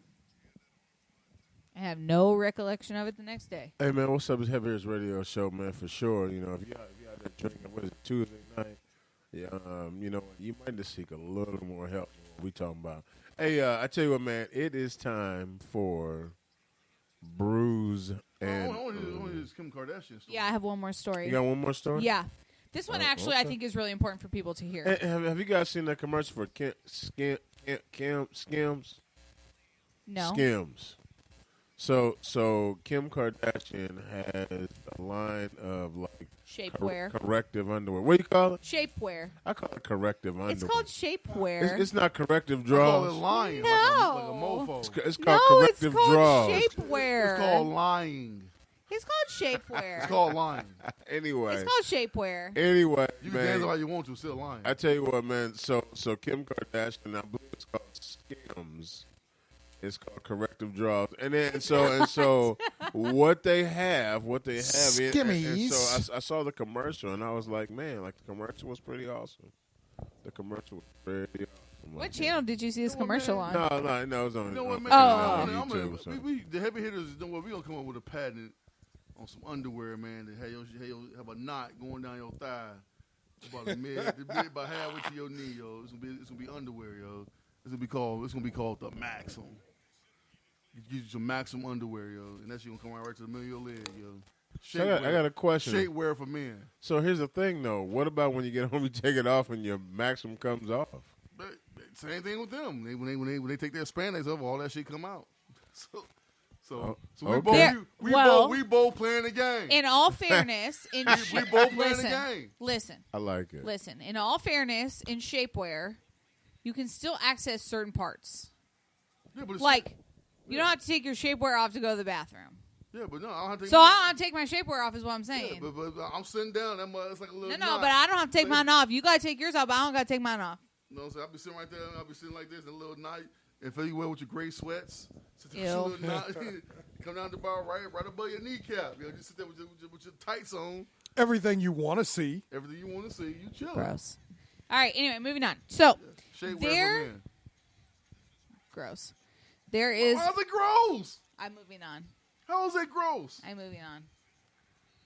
I have no recollection of it the next day. Hey, man, what's up? It's Heavy Hitters Radio Show, man, for sure. If you out there drinking, what is it, Tuesday night? Yeah, you might just seek a little more help than what we talking about. Hey, I tell you what, man, it is time for Bruise and... I want to hear this Kim Kardashian story. Yeah, I have one more story. You got one more story? Yeah. This one actually I okay. think is really important for people to hear. Hey, have you guys seen that commercial for Skims? No. Skims. So Kim Kardashian has a line of like Shapewear. corrective underwear. What do you call it? Shapewear. I call it corrective underwear. It's called shapewear. It's not corrective I call it draws. lying. No. Like a mofo. It's called No, it's corrective called draws. shapewear. It's called lying. It's called shapewear. It's called lying. Anyway, It's called shapewear. anyway, You can dance man. all you want to, still lying. I tell you what, man. So Kim Kardashian, I believe it's called Skims. It's called corrective draws, and so what they have, and so Skimmies. I saw the commercial, and I was like, man, like the commercial was pretty awesome. The commercial was pretty awesome. What channel did you see this commercial on? No, it was on. You know what, man? Oh. The heavy hitters, we gonna come up with a patent on some underwear, man. That have a knot going down your thigh, about about halfway to your knee, yo. It's gonna be underwear, yo. It's gonna be called the Maxim. You get you some Maxim underwear, yo, and that's gonna come right to the middle of your leg, yo. So I got a question. Shapewear for men. So here's the thing, though. What about when you get home, you take it off, and your Maxim comes off? But same thing with them. When they take their spandex off, all that shit come out. So okay. we both playing the game. In all fairness, in we both playing the game. Listen. I like it. Listen. In all fairness, in shapewear, you can still access certain parts. Yeah, but Like, you don't have to take your shapewear off to go to the bathroom. Yeah, but no, I don't have to take So mine. I don't have to take my shapewear off is what I'm saying. Yeah, but I'm sitting down. It's like a little no, knot. but I don't have to take Like, mine off. You got to take yours off, but I don't got to take mine off. You know what I'm saying? I'll be sitting right there, and I'll be sitting like this in a little knot. If you wear with your gray sweats, sit there with your Ew. little knot, come down the bar right above your kneecap. You know, just sit there with your tights on. Everything you want to see. Everything you want to see, you chilling. Gross. All right, anyway, moving on. So, Shapewear there... for men. Gross. There is... How's it gross? I'm moving on. How is it gross? I'm moving on.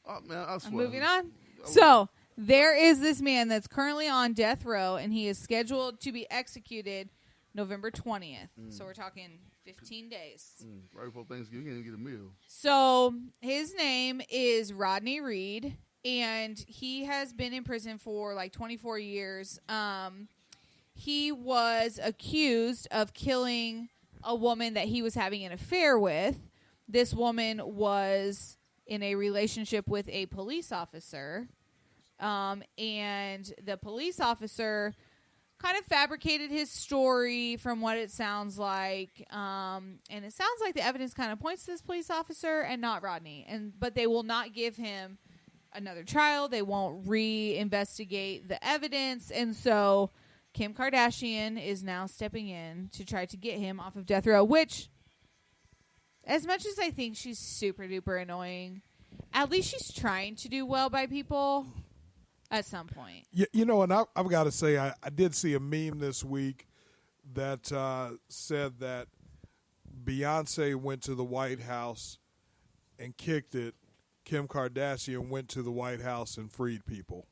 Oh, man, I I'm swear. moving on. So, there is this man that's currently on death row, and he is scheduled to be executed November 20th. So, we're talking 15 days. Right before Thanksgiving, you can't even get a meal. So, his name is Rodney Reed, and he has been in prison for like 24 years. He was accused of killing a woman that he was having an affair with. This woman was in a relationship with a police officer, and the police officer kind of fabricated his story from what it sounds like, and it sounds like the evidence kind of points to this police officer and not Rodney. But they will not give him another trial. They won't reinvestigate the evidence, and so Kim Kardashian is now stepping in to try to get him off of death row, which, as much as I think she's super duper annoying, at least she's trying to do well by people at some point. You know, and I've got to say, I did see a meme this week that said that Beyonce went to the White House and kicked it. Kim Kardashian went to the White House and freed people.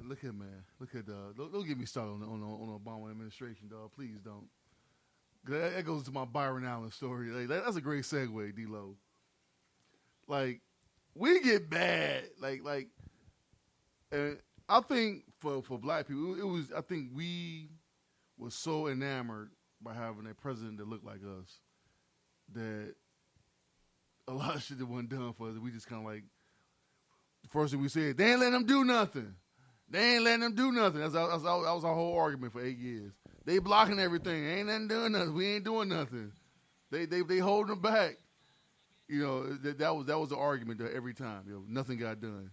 Look at man. Look at don't get me started on the Obama administration, dog. Please don't. That goes to my Byron Allen story. Like, that's a great segue, D-Lo. Like, we get bad. Like, and I think for black people, it was. I think we were so enamored by having a president that looked like us that a lot of shit that wasn't done for us. We just kind of like, the first thing we said, they ain't letting them do nothing. They ain't letting them do nothing. That was our whole argument for 8 years. They blocking everything. Ain't nothing doing nothing. We ain't doing nothing. They holding them back. You know, that was the argument every time. You know, nothing got done.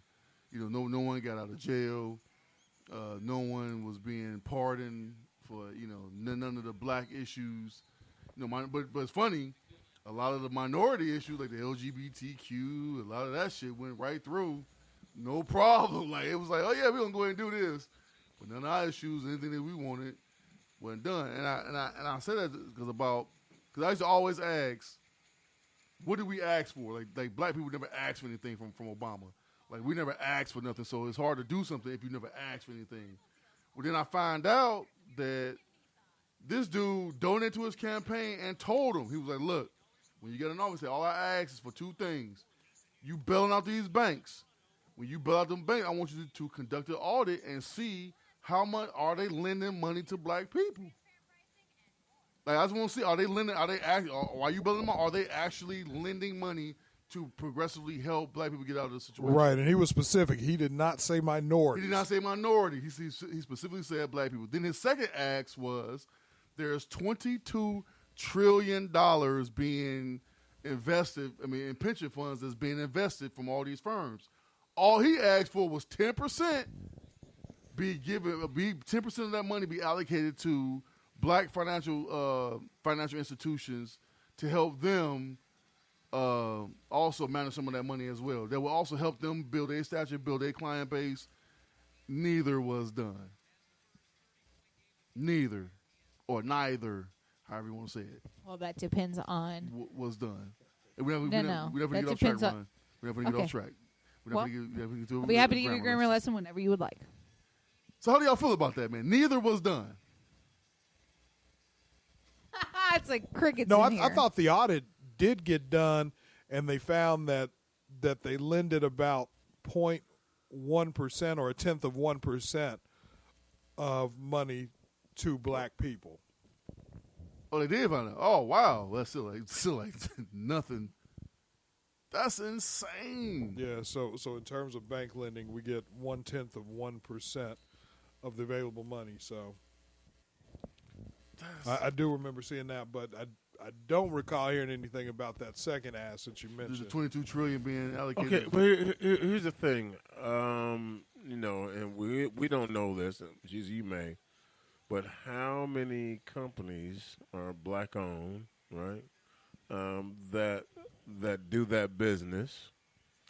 You know, no one got out of jail. No one was being pardoned for, you know, none of the black issues. You know, but it's funny. A lot of the minority issues, like the LGBTQ, a lot of that shit went right through. No problem. Like, it was like, oh, yeah, we're going to go ahead and do this. But none of our issues, anything that we wanted, wasn't done. And I said that because I used to always ask, what did we ask for? Like black people never asked for anything from Obama. Like, we never asked for nothing, so it's hard to do something if you never asked for anything. Well, then I find out that this dude donated to his campaign and told him, he was like, look, when you get an office, all I ask is for two things. You bailing out these banks. When you bail out them banks, I want you to conduct an audit and see how much are they lending money to black people. Like, I just want to see, are they you bailing them out? Are they actually lending money to progressively help black people get out of the situation? Right, and he was specific. He did not say minority. He did not say minority. He specifically said black people. Then his second ask was, there's $22 trillion being invested, in pension funds that's being invested from all these firms. All he asked for was 10% be 10% of that money be allocated to black financial institutions to help them also manage some of that money as well. That will also help them build their stature, build their client base. Neither was done. Neither, or neither, however you want to say it. Well, that depends on... was done. We never That get off track, depends on- Ron. We never get off track. Well, I'll be happy to give you a grammar lesson whenever you would like. So how do y'all feel about that, man? Neither was done. It's like crickets No, in here. I thought the audit did get done, and they found that they lended about 0.1% or 0.1% of money to black people. Oh, they did find out. Oh, wow. That's still like nothing. That's insane. Yeah, so in terms of bank lending, we get 0.1% of the available money. So I do remember seeing that, but I don't recall hearing anything about that second ass that you There's mentioned. the $22 trillion being allocated. Okay, but here's the thing. And we don't know this. Geez, you may. But how many companies are black owned, right? That do that business.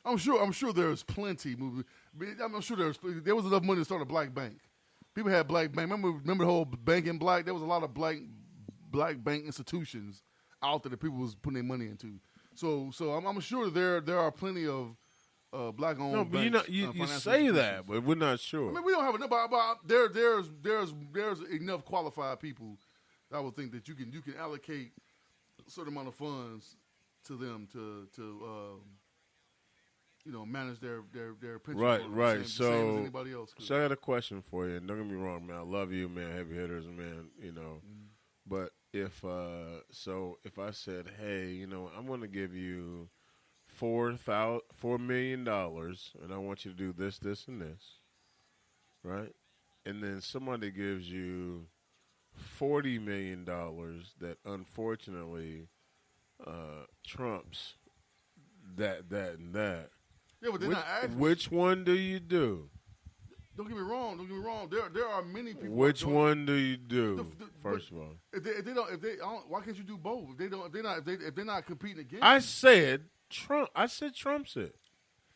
I'm sure there's plenty. I'm sure there was enough money to start a black bank. People had black bank. Remember the whole bank in black? There was a lot of black bank institutions out there that people was putting their money into. So I'm sure there are plenty of black owned. No, but you say that, but we're not sure. I mean, we don't have enough. But there's enough qualified people. I would think that you can allocate a certain amount of funds to them to manage their pension. Right. The same as anybody else could. So I got a question for you. And don't get me wrong, man. I love you, man. Heavy hitters, man. But if I said, hey, I'm going to give you $4 million, and I want you to do this, this, and this, right? And then somebody gives you $40 million that unfortunately trumps that, and that. Yeah, but they're not acting. Which one do you do? Don't get me wrong. There are many people. Which one do you do? First of all, if they don't, why can't you do both? If they're not competing against. I said Trump. I said Trump's it.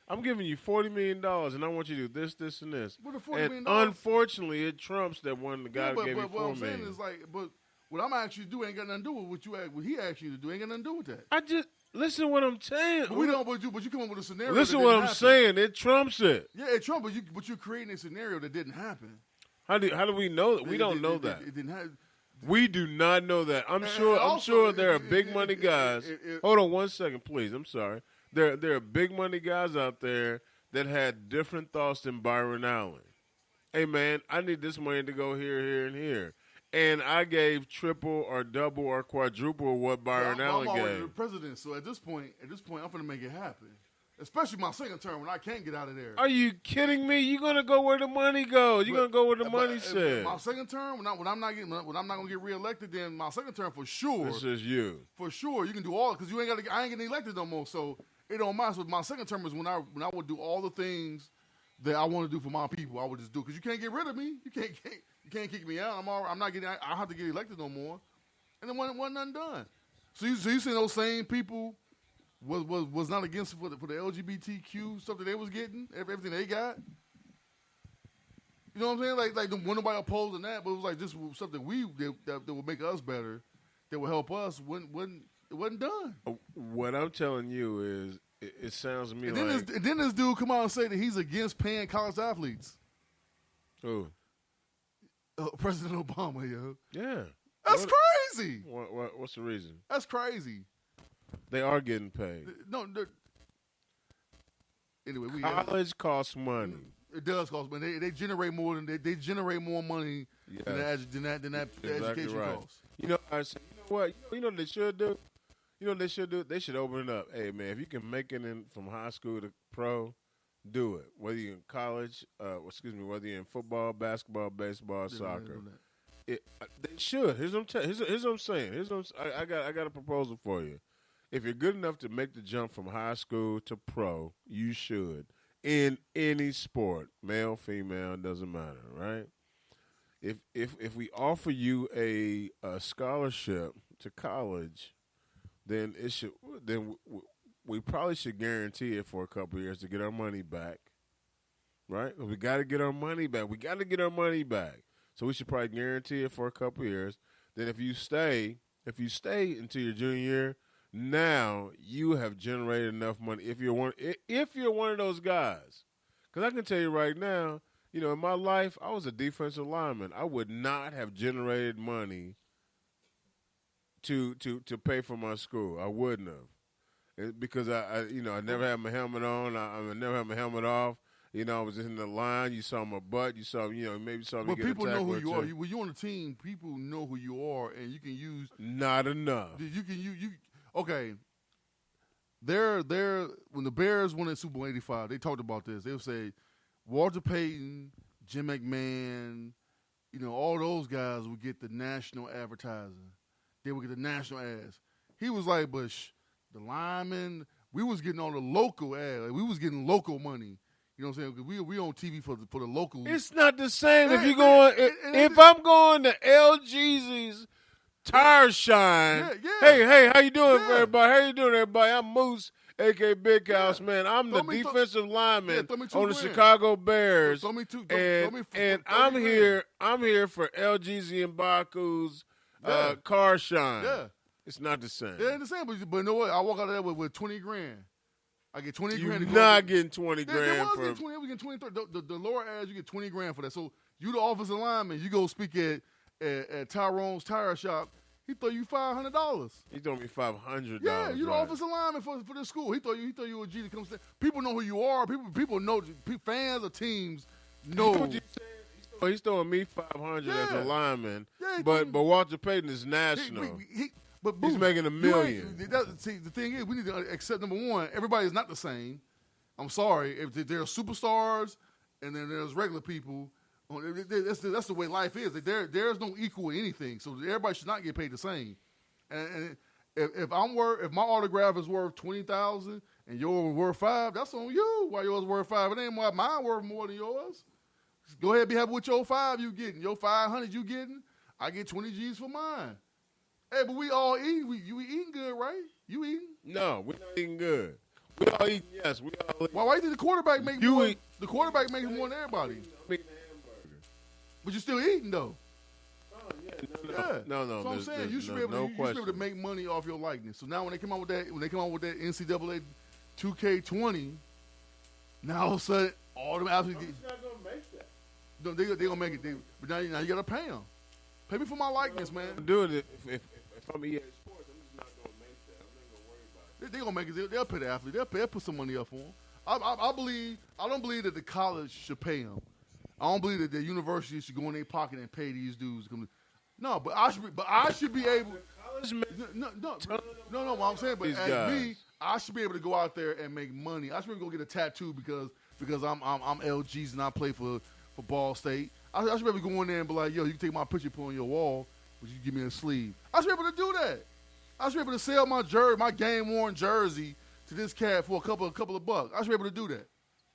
I'm giving you $40 million, and I want you to do this, this, and this. But the $40 and million, unfortunately, it trumps that one. The guy but gave you what $4 I'm million. saying is but what I'm actually doing ain't got nothing to do with what he asked you to do. Ain't got nothing to do with that. I just listen to what I'm saying. But we don't. But you come up with a scenario. Listen to what I'm saying. It trumps it. Yeah, it trumps. But you're creating a scenario that didn't happen. How do we know that? We don't know that. It didn't happen. We do not know that. I'm sure there are big money guys. Hold on 1 second, please. I'm sorry. There are big money guys out there that had different thoughts than Byron Allen. Hey, man, I need this money to go here, here, and here. And I gave triple or double or quadruple what Byron Allen I'm already gave. the president, so at this point, I'm going to make it happen. Especially my second term when I can't get out of there. Are you kidding me? You're gonna go where the money goes. You're gonna go where the money says. My second term, when I'm not gonna get reelected, then my second term for sure. This is you. For sure, you can do all because I ain't getting elected no more. So it don't matter. So my second term is when I would do all the things that I want to do for my people. I would just do because you can't get rid of me. You can't kick me out. I have to get elected no more. And then wasn't nothing done. So you see those same people. Was not against for the LGBTQ stuff that they was getting, everything they got. You know what I'm saying? Like nobody opposing that, but it was like just something that would make us better, that would help us. It wasn't done. What I'm telling you is, it sounds to me like. Then this dude come out and say that he's against paying college athletes. Who? President Obama, yo. Yeah. That's crazy. What's the reason? That's crazy. They are getting paid. No. Anyway, college costs money. It does cost money. They generate more than they generate more money than that education right. costs. I said, you know what? You know what they should do? They should open it up. Hey, man, if you can make it in from high school to pro, do it. Whether you're in college, whether you're in football, basketball, baseball, soccer. They should. Here's what I'm saying. I got a proposal for you. If you're good enough to make the jump from high school to pro, you should. In any sport, male, female, doesn't matter, right? If we offer you a scholarship to college, then we probably should guarantee it for a couple of years to get our money back, right? We got to get our money back. So we should probably guarantee it for a couple of years. Then if you stay until your junior year, now you have generated enough money. If you're one of those guys, because I can tell you right now, in my life I was a defensive lineman. I would not have generated money to pay for my school. I wouldn't have, because I never had my helmet on. I never had my helmet off. I was in the line. You saw my butt. You saw, maybe saw me But get people know who you are. When you're on the team, people know who you are, and you can use. Not enough. You can you. Okay. When the Bears won in Super Bowl '85, they talked about this. They would say Walter Payton, Jim McMahon, all those guys would get the national advertising. They would get the national ads. He was like, but the linemen, we was getting on the local ad. Like, we was getting local money. You know what I'm saying? 'Cause we on TV for the local. It's not the same if Yeah, you going. it- If I'm going to LG's Tire Shine. Yeah. Hey, how you doing, Yeah. everybody? How you doing, everybody? I'm Moose, aka Big House, man. I'm the Throw me- defensive lineman throw me $2 on the grand. Chicago Bears. Throw me two- throw- and throw me- and throw me I'm grand. here. I'm here for LGZ and Baku's Yeah. Car Shine. Yeah. It's not the same. They ain't the same, but you know what? I walk out of there with 20 grand. I get 20 You're grand. to go- not getting 20 They grand was for. getting 20. We getting 20. 30. The lower ads, you get 20 grand for that. So you the offensive lineman, you go speak at Tyrone's Tire Shop. He throw you $500. He told me $500. Yeah, you the right? offensive lineman for the school. He throw you a G to come stand. People know who you are. People know. Fans of teams know. What you saying? He's throwing me $500 as Yeah. a lineman, Yeah, he but told- Walter Payton is national. But He's Boo, making $1 you million. see, the thing is, we need to accept number one. Everybody is not the same. I'm sorry. If there are superstars and then there's regular people, that's the way life is. There's no equal in anything. So everybody should not get paid the same. And if my autograph is worth $20,000 and yours worth $5,000, that's on you. Why yours worth $5,000? It ain't why mine worth more than yours. Go ahead, be happy with your $5,000 you getting. Your $500 you getting. I get 20 G's for mine. Hey, but we all eat. You eating good, right? You eating? No, we're not eating good. We all eat. Yes, we all eat. Why did the quarterback make You more? eat. The quarterback makes more than everybody. I'm eating a hamburger. But you're still eating though. Oh, yeah, Yeah. no. So I'm there's- saying there's you should no, be able to, no you should be able to question. make money off your likeness. So now when they come out with that NCAA 2K20, now all of a sudden all them athletes get. not gonna make that. No, they gonna make it. But now you gotta pay them. Pay me for my likeness, man. Do it if I'm EA Sports. I'm just not gonna make that. I'm not gonna worry about it. They gonna make it. They'll pay the athlete. They'll put some money up for them. I don't believe that the college should pay them. I don't believe that the university should go in their pocket and pay these dudes. No, but I should be able. College man, No. What I'm saying, but These as guys. me, I should be able to go out there and make money. I should be able to go get a tattoo because I'm LG's and I play for Ball State. I should be able to go in there and be like, yo, you can take my picture, put on your wall, but you give me a sleeve. I should be able to do that. I should be able to sell my game worn jersey to this cat for a couple of bucks. I should be able to do that.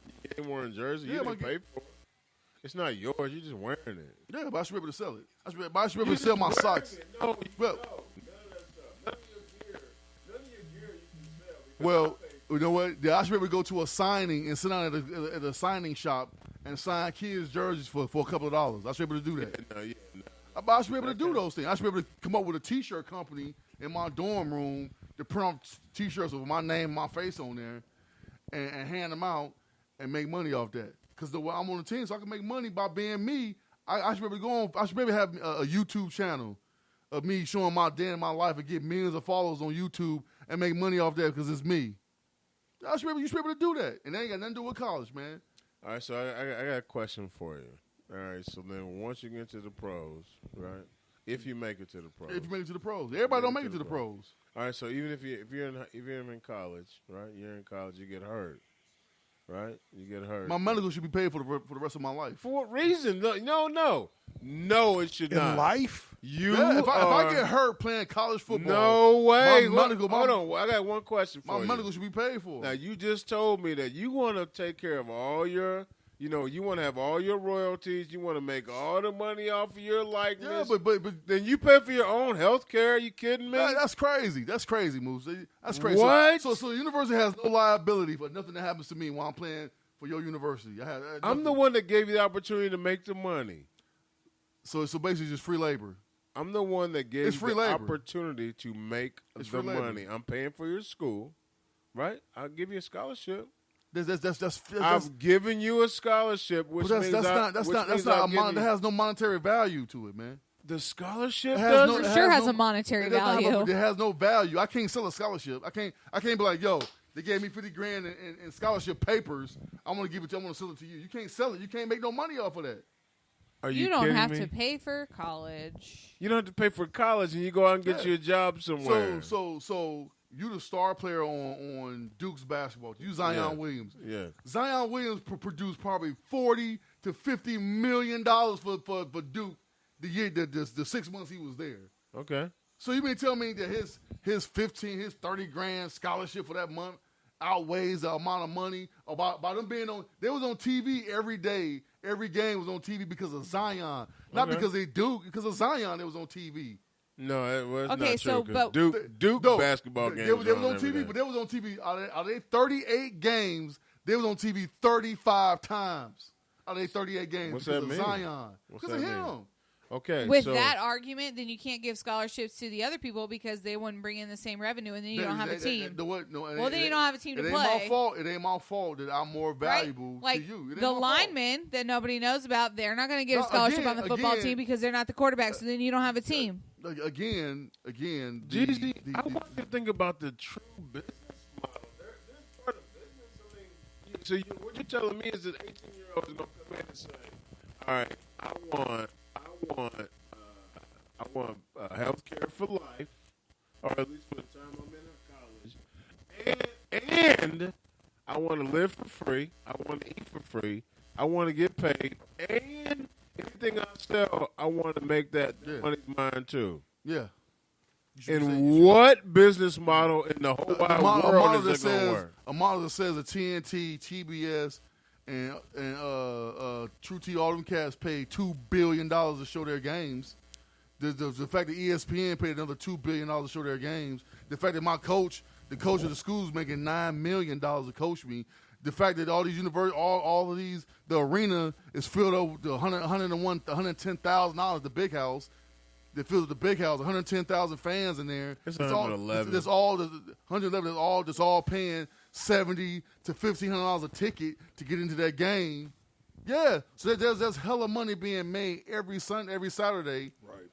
you ain't wearing a jersey. Yeah, You my didn't pay for it. It's not yours. You're just wearing it. Yeah, but I should be able to sell it. I should be able to sell my socks. No, Well, none of that stuff. None of your gear you can sell. because Well, I pay you know what? Yeah, I should be able to go to a signing and sit down at a signing shop and sign kids' jerseys for a couple of dollars. I should be able to do that. No. I should be able to do those things. I should be able to come up with a T-shirt company in my dorm room to print off T-shirts with my name and my face on there and hand them out and make money off that. Because I'm on the team, so I can make money by being me. I should be able to go on. I should be able to have a YouTube channel of me showing my day in my life and get millions of followers on YouTube and make money off that because it's me. You should be able to do that. And they ain't got nothing to do with college, man. All right, so I got a question for you. All right, so then once you get to the pros, right? If you make it to the pros. If you make it to the pros. Everybody don't make it to the pros. All right, so even if you're in college, right? You're in college, you get hurt, right? You get hurt. My medical should be paid for the rest of my life. For what reason? No, it should In not. life? You Yeah, if I are- get hurt playing college football, no way. my medical, Hold on, I got one question for my you. medical should be paid for. Now you just told me that you want to take care of all your, you want to have all your royalties. You want to make all the money off of your yeah, likeness. but then you pay for your own health care. Are you kidding me? that's crazy. That's crazy, Moose. That's crazy. What? So the university has no liability for nothing that happens to me while I'm playing for your university. I'm the one that gave you the opportunity to make the money. So basically just free labor. I'm the one that gave It's you free the labor. opportunity to make It's the free labor. money. I'm paying for your school, right? I'll give you a scholarship. That's I've given you a scholarship, which but means that has no monetary value to it, man. the scholarship It has does. no- For it sure has has no- a monetary It does not have value. it has no value. I can't sell a scholarship. I can't be like, yo, they gave me $50,000 in scholarship papers. I'm gonna give it to you. I'm gonna sell it to you. You can't sell it. You can't make no money off of that. Are You don't kidding have me? to pay for college. You don't have to pay for college, and you go out and get Yeah. you a job somewhere. So you the star player on Duke's basketball. You Zion Yeah. Williams. Yeah. Zion Williams produced probably $40 to $50 million for Duke the 6 months he was there. Okay. So you mean tell me that his 30 grand scholarship for that month outweighs the amount of money by them being on? They was on TV every day. Every game was on TV because of Zion, not because they Duke. Because of Zion, it was on TV. No, it was Okay, not so, true. but- Duke No, basketball games They was on every TV, day. but they was on TV. Out of their 38 games, they was on TV 35 times. Out of their 38 games What's because that of mean? Zion. What's Because of that mean? him. Okay, With so that argument, then you can't give scholarships to the other people because they wouldn't bring in the same revenue, and then you don't have a team. Well, then you don't have a team to It play. ain't my fault that I'm more valuable Like to you. It ain't the my fault. linemen that nobody knows about, they're not going to get a No, scholarship on the football again- team because they're not the quarterback. So then you don't have a team. Again. Jeezy, I want you to think about the true business model. There's part of business. I mean, what you're telling me is that 18-year-old is going to come in and say, "All right, I want health care for life, or at least for the time I'm in college, and I want to live for free. I want to eat for free. I want to get paid, and anything I sell, I want to make that money mine too." Yeah. And what business model in the whole wide world model is it going to work? A model that says a TNT, TBS, and True T, all them cats paid $2 billion to show their games. The fact that ESPN paid another $2 billion to show their games. The fact that the coach of the school is making $9 million to coach me. The fact that all these all of these, the arena is filled over to $110,000, the big house. They filled the big house, 110,000 fans in there. It's 111. That's all. 111 is all. Just all paying $70 to $1,500 a ticket to get into that game. Yeah, so there's hella money being made every Saturday. Right.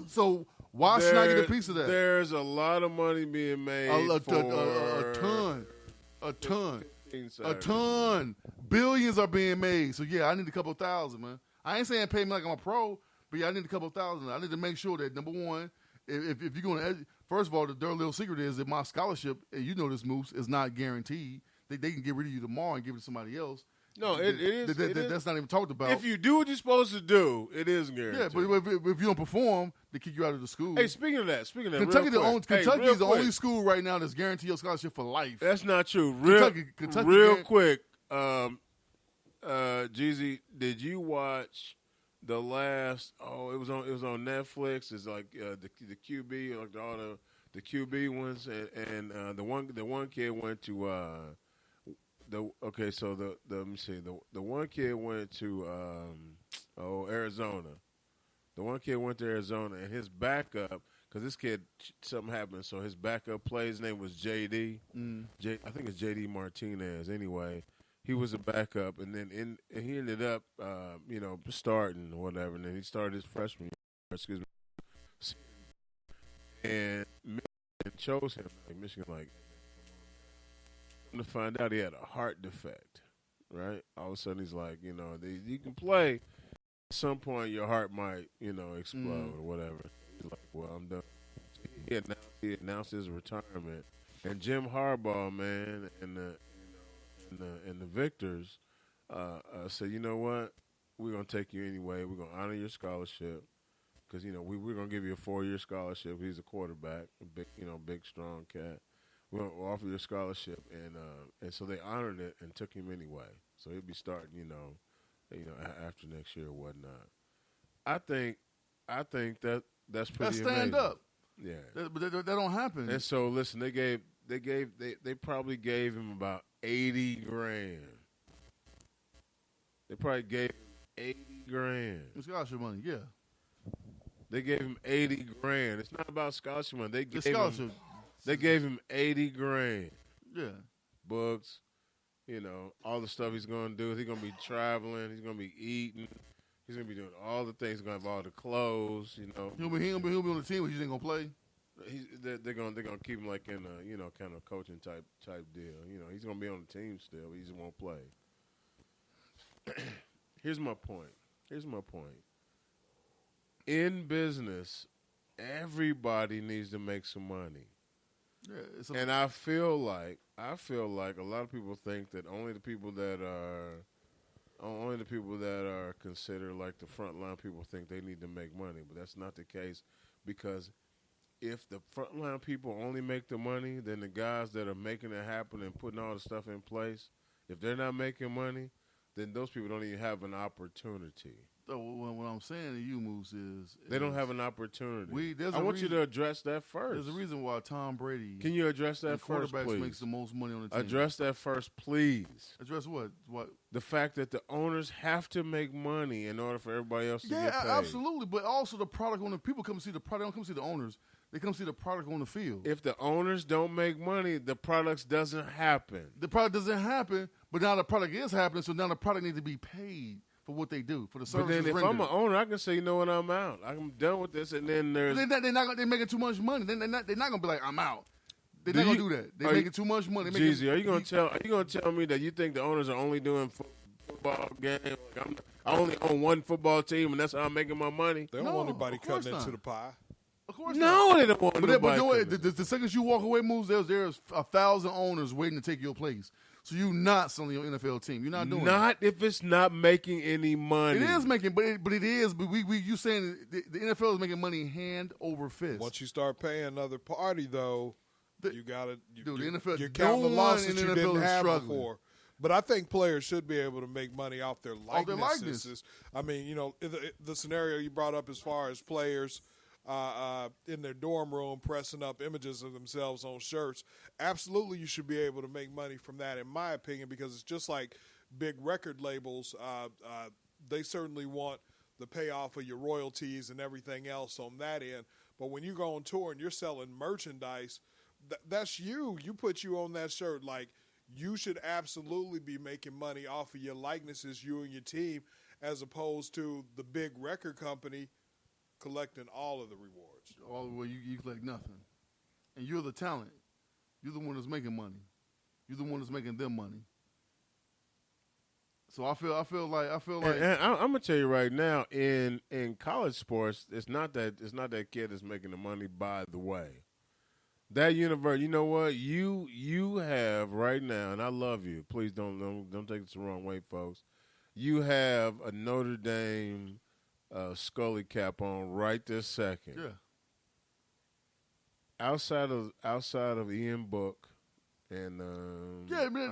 So why should I get a piece of that? There's a lot of money being made A for ton. Billions are being made. So yeah, I need a couple thousand, man. I ain't saying pay me like I'm a pro, but yeah, I need a couple thousand. I need to make sure that number one, if you're going to, first of all, the dirty little secret is that my scholarship, and you know this, Moose, is not guaranteed. They can get rid of you tomorrow and give it to somebody else. No, it is. That's not even talked about. If you do what you're supposed to do, it is guaranteed. Yeah, but if you don't perform, they kick you out of the school. Hey, speaking of that, Kentucky real quick. Kentucky is the real quick. only school right now that's guaranteed your scholarship for life. That's not true. Kentucky real quick, Jeezy, did you watch the last? Oh, it was on Netflix. It's like the QB, like all the QB ones, and the one kid went to let me see. The one kid went to Arizona. The one kid went to Arizona, and his backup, because this kid, something happened, so his backup play, his name was JD. I think it's JD Martinez. Anyway, he was a backup, and then he ended up, starting or whatever, and then he started his freshman year. And Michigan chose him. To find out he had a heart defect, right? All of a sudden he's like, you can play. At some point your heart might, explode or whatever. He's like, well, I'm done. He announced his retirement, and Jim Harbaugh, man, and the Victors said, you know what? We're gonna take you anyway. We're gonna honor your scholarship because we're gonna give you a 4-year scholarship. He's a quarterback, a big strong cat. We'll offer you a scholarship, and so they honored it and took him anyway. So he'll be starting, after next year or whatnot. I think that's pretty. That's stand amazing. up. Yeah, But that don't happen. and so listen, they probably gave him about $80,000. They probably gave him $80,000. Scholarship money, yeah. They gave him $80,000. It's not about scholarship money. The scholarship. They gave him $80,000. Yeah. Books, all the stuff he's going to do. He's going to be traveling. He's going to be eating. He's going to be doing all the things. He's going to have all the clothes. He'll be on the team, but he ain't gonna play. They're going to keep him like in a kind of coaching type deal. He's going to be on the team still, but he just won't play. Here's my point. In business, everybody needs to make some money. Yeah, And I feel like a lot of people think that only the people that are considered like the frontline people think they need to make money, but that's not the case because if the frontline people only make the money, then the guys that are making it happen and putting all the stuff in place, if they're not making money, then those people don't even have an opportunity. So what I'm saying to you, Moose, is they don't have an opportunity. I want you to address that first. There's a reason why Tom Brady. Can you address that first, quarterbacks please? Makes the most money on the team. Address that first, please. Address what? What? The fact that the owners have to make money in order for everybody else to get paid. Yeah, absolutely. But also the product on the people come see the product. They don't come see the owners. They come see the product on the field. If the owners don't make money, the products doesn't happen. The product doesn't happen, but now the product is happening. So now the product needs to be paid for what they do, for the services. But then if rendered. I'm an owner, I can say, you know what, I'm out. I'm done with this. And then there's they're making too much money. They're not gonna be like, I'm out. They're not gonna do that. They're making too much money. Jeezy, are you gonna tell me that you think the owners are only doing football games? Like I only own one football team, and that's how I'm making my money. They don't want anybody cutting into the pie. Of course no, not. They don't want nobody. But the second you walk away, Moves, there's 1,000 owners waiting to take your place. So you're not selling your NFL team. You're not doing Not if it's not making any money. It is making, but it is. But you saying the NFL is making money hand over fist. Once you start paying another party, though, you got to. The NFL, you're counting the losses you didn't have struggling. before. But I think players should be able to make money off their likenesses. I mean, the scenario you brought up as far as players in their dorm room pressing up images of themselves on shirts, absolutely you should be able to make money from that, in my opinion, because it's just like big record labels. They certainly want the payoff of your royalties and everything else on that end. But when you go on tour and you're selling merchandise, that's you. You put you on that shirt. Like, you should absolutely be making money off of your likenesses, you and your team, as opposed to the big record company collecting all of the rewards. All the way you collect nothing. And you're the talent. You're the one that's making money. You're the one that's making them money. So I feel like and I'm gonna tell you right now, in college sports, it's not that kid that's making the money. By the way, that university, you know what, you have right now, and I love you. Please don't take this the wrong way, folks. You have a Notre Dame Scully cap on right this second. Yeah. Outside of Ian Book. And no, don't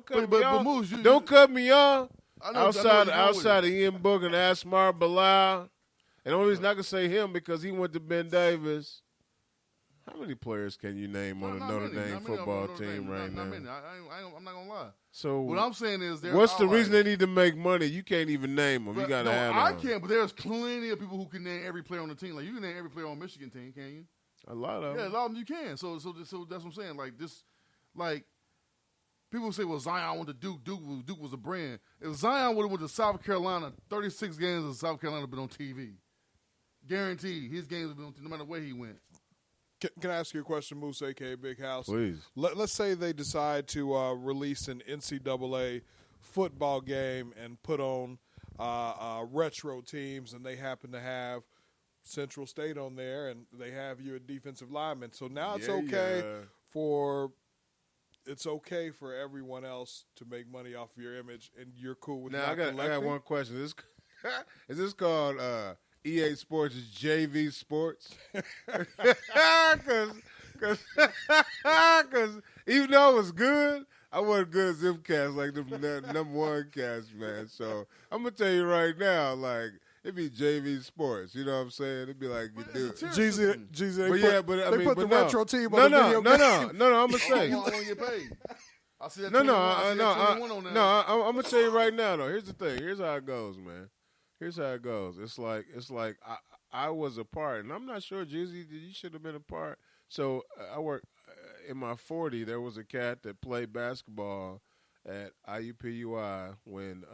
cut me off. Moose, Don't cut me off. Outside of Ian Book and Asmar Bilal, and the only reason I can say him because he went to Ben Davis. How many players can you name on the Notre Dame football team right now? I'm not gonna lie. So what I'm saying is, what's the reason they need to make money? You can't even name them. You got to have them. I can't, but there's plenty of people who can name every player on the team. Like you can name every player on Michigan team, can you? A lot of them. Yeah, a lot of them you can. So that's what I'm saying. Like this, like people say, well, Zion went to Duke. Duke was a brand. If Zion would have went to South Carolina, 36 games in South Carolina have been on TV. Guaranteed, his games have been on TV no matter where he went. Can I ask you a question, Moose, a.k.a. Big House? Please. Let's say they decide to release an NCAA football game and put on retro teams, and they happen to have Central State on there, and they have you a defensive lineman. So now it's okay for everyone else to make money off of your image, and you're cool with that. Now I got one question. Is this called EA Sports JV Sports? Because even though it was good, I wasn't good at Zipcast like the number one cast, man. So I'm gonna tell you right now, like, it'd be JV Sports. You know what I'm saying? It'd be like, dude, Jeezy, they put the retro team on the video game. No. I'm gonna say. I see that. No. I'm gonna tell you right now, though. Here's the thing. Here's how it goes, man. Here's how it goes. It's like I was a part, and I'm not sure, Jeezy, you should have been a part. So I worked in my 40. There was a cat that played basketball at IUPUI when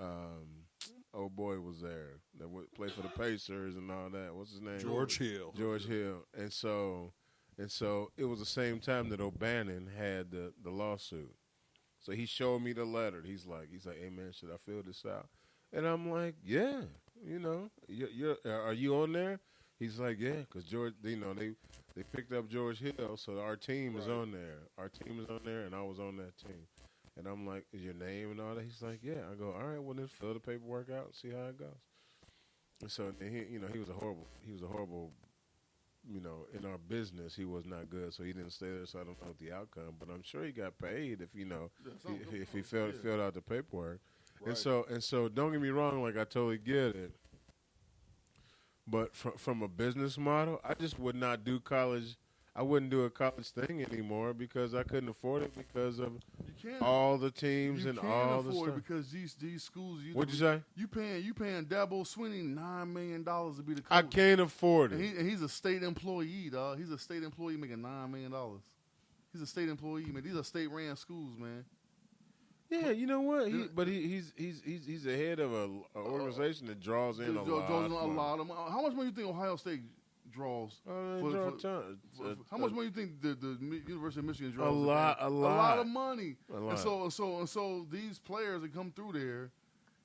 old boy was there. That would play for the Pacers and all that. What's his name? George Hill. And so it was the same time that O'Bannon had the lawsuit. So he showed me the letter. He's like, hey man, should I fill this out? And I'm like, yeah, are you on there? He's like, yeah, because George, they picked up George Hill, so our team is on there. Our team is on there, and I was on that team. And I'm like, is your name and all that? He's like, yeah. I go, all right, well then fill the paperwork out and see how it goes. And so he was a horrible in our business, he was not good, so he didn't stay there. So I don't know the outcome, but I'm sure he got paid if if he filled out the paperwork. Right. And so don't get me wrong, like I totally get it. But from a business model, I just would not do college. I wouldn't do a college thing anymore because I couldn't afford it because of all the teams and all the stuff. Because these schools. What'd you say? You paying Dabo Swinney $9 million to be the coach. I can't afford it. And he's a state employee, dog. He's a state employee making $9 million. He's a state employee, man. These are state-ran schools, man. Yeah, you know what? He's the head of an organization that draws in a lot of money. How much money do you think Ohio State draws? How much money do you think the University of Michigan draws? A lot of money. And so these players that come through there,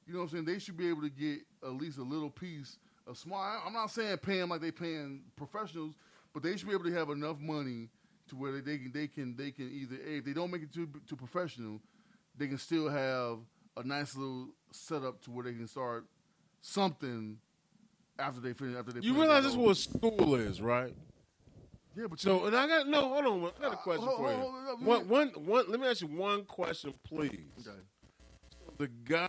you know what I'm saying? They should be able to get at least a little piece of small. I'm not saying pay them like they paying professionals, but they should be able to have enough money to where they can either if they don't make it to professional, they can still have a nice little setup to where they can start something after they finish. You realize this is what school is, right? Yeah, but hold on. I got a question for you. One. Let me ask you one question, please. Okay. So the guy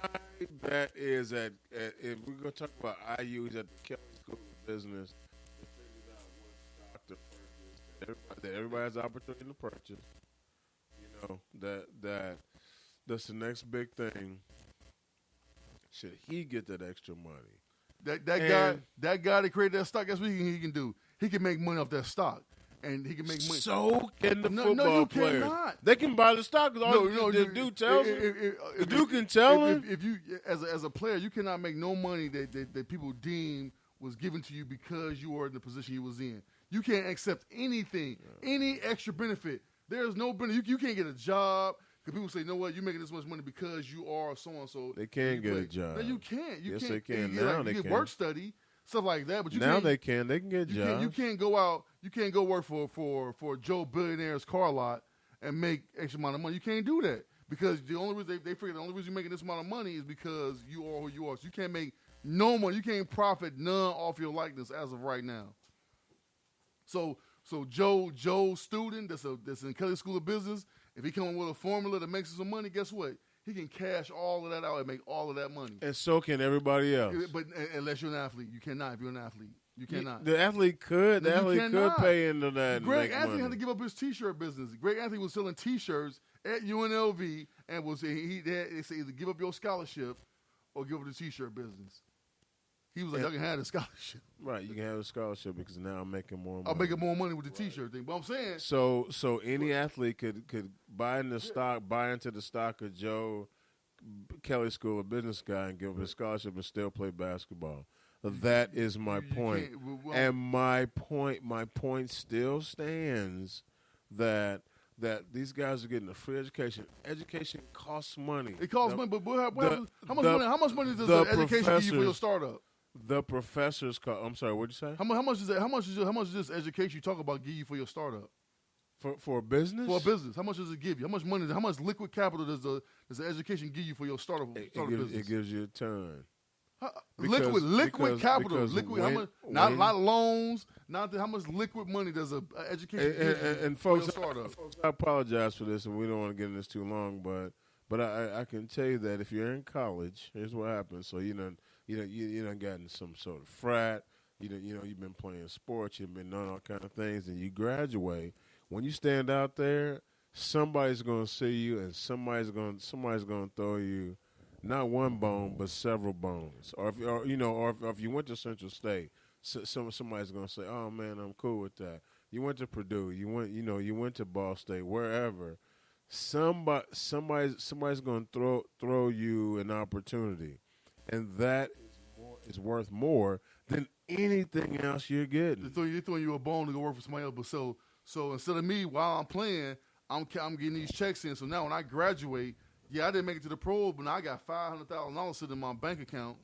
that is at if we're gonna talk about IU, he's at the Kelly School of Business. They figured out what stock to purchase. That everybody has the opportunity to purchase. You know that's the next big thing. Should he get that extra money? That guy that created that stock, that's what he can do. He can make money off that stock, and he can make money. So can the football players. Cannot. They can buy the stock. The dude tells him. The dude can tell him. If you, as a player, you cannot make no money that people deem was given to you because you were in the position you was in. You can't accept anything, any extra benefit. There's no benefit. You can't get a job. Because people say, you know what, you're making this much money because you are so-and-so. They can't get a job. No, you can't. Yes, can't. they can. You Now they get can. work study, stuff like that. But now they can. They can get jobs. You can't go out. You can't go work for Joe Billionaire's car lot and make extra amount of money. You can't do that because the only reason they figure the only reason you're making this amount of money is because you are who you are. So you can't make no money. You can't profit none off your likeness as of right now. So Joe student that's in Kelly School of Business. If he come up with a formula that makes him some money, guess what? He can cash all of that out and make all of that money. And so can everybody else. But unless you're an athlete, you cannot. If you're an athlete, you cannot. The athlete could. The athlete could pay into that. Greg Anthony had to give up his T-shirt business. Greg Anthony was selling T-shirts at UNLV and they say either give up your scholarship or give up the T-shirt business. He was like, "I can have the scholarship." Right, you can have a scholarship because now I'm making more money. I'm making more money with the T-shirt thing. But I'm saying, so any athlete could buy into the stock of Joe Kelly School of Business guy and give him a scholarship and still play basketball. That is my point, and my point still stands that these guys are getting a free education. Education costs money. It costs money, but how much money does the education give you for your startup? The professors cost. I'm sorry, what'd you say? How much does this education you talk about give you for your startup? For a business? For a business, how much does it give you? How much money? How much liquid capital does the education give you for your startup business? It gives you a ton. Liquid capital. How much? Not loans. Not how much liquid money does a education give you and for folks, your startup? Folks, I apologize for this, and we don't want to get into this too long, but I can tell you that if you're in college, here's what happens. So you done gotten some sort of frat. You've been playing sports. You've been doing all kind of things, and you graduate. When you stand out there, somebody's going to see you, and somebody's going to throw you not one bone but several bones. Or if you went to Central State, somebody's going to say, "Oh man, I'm cool with that." You went to Purdue. You went to Ball State. Wherever, somebody's going to throw you an opportunity, and that is worth more than anything else you're getting. They're throwing you a bone to go work for somebody else. But so instead of me, while I'm playing, I'm getting these checks in. So now when I graduate, I didn't make it to the pros, but now I got $500,000 sitting in my bank account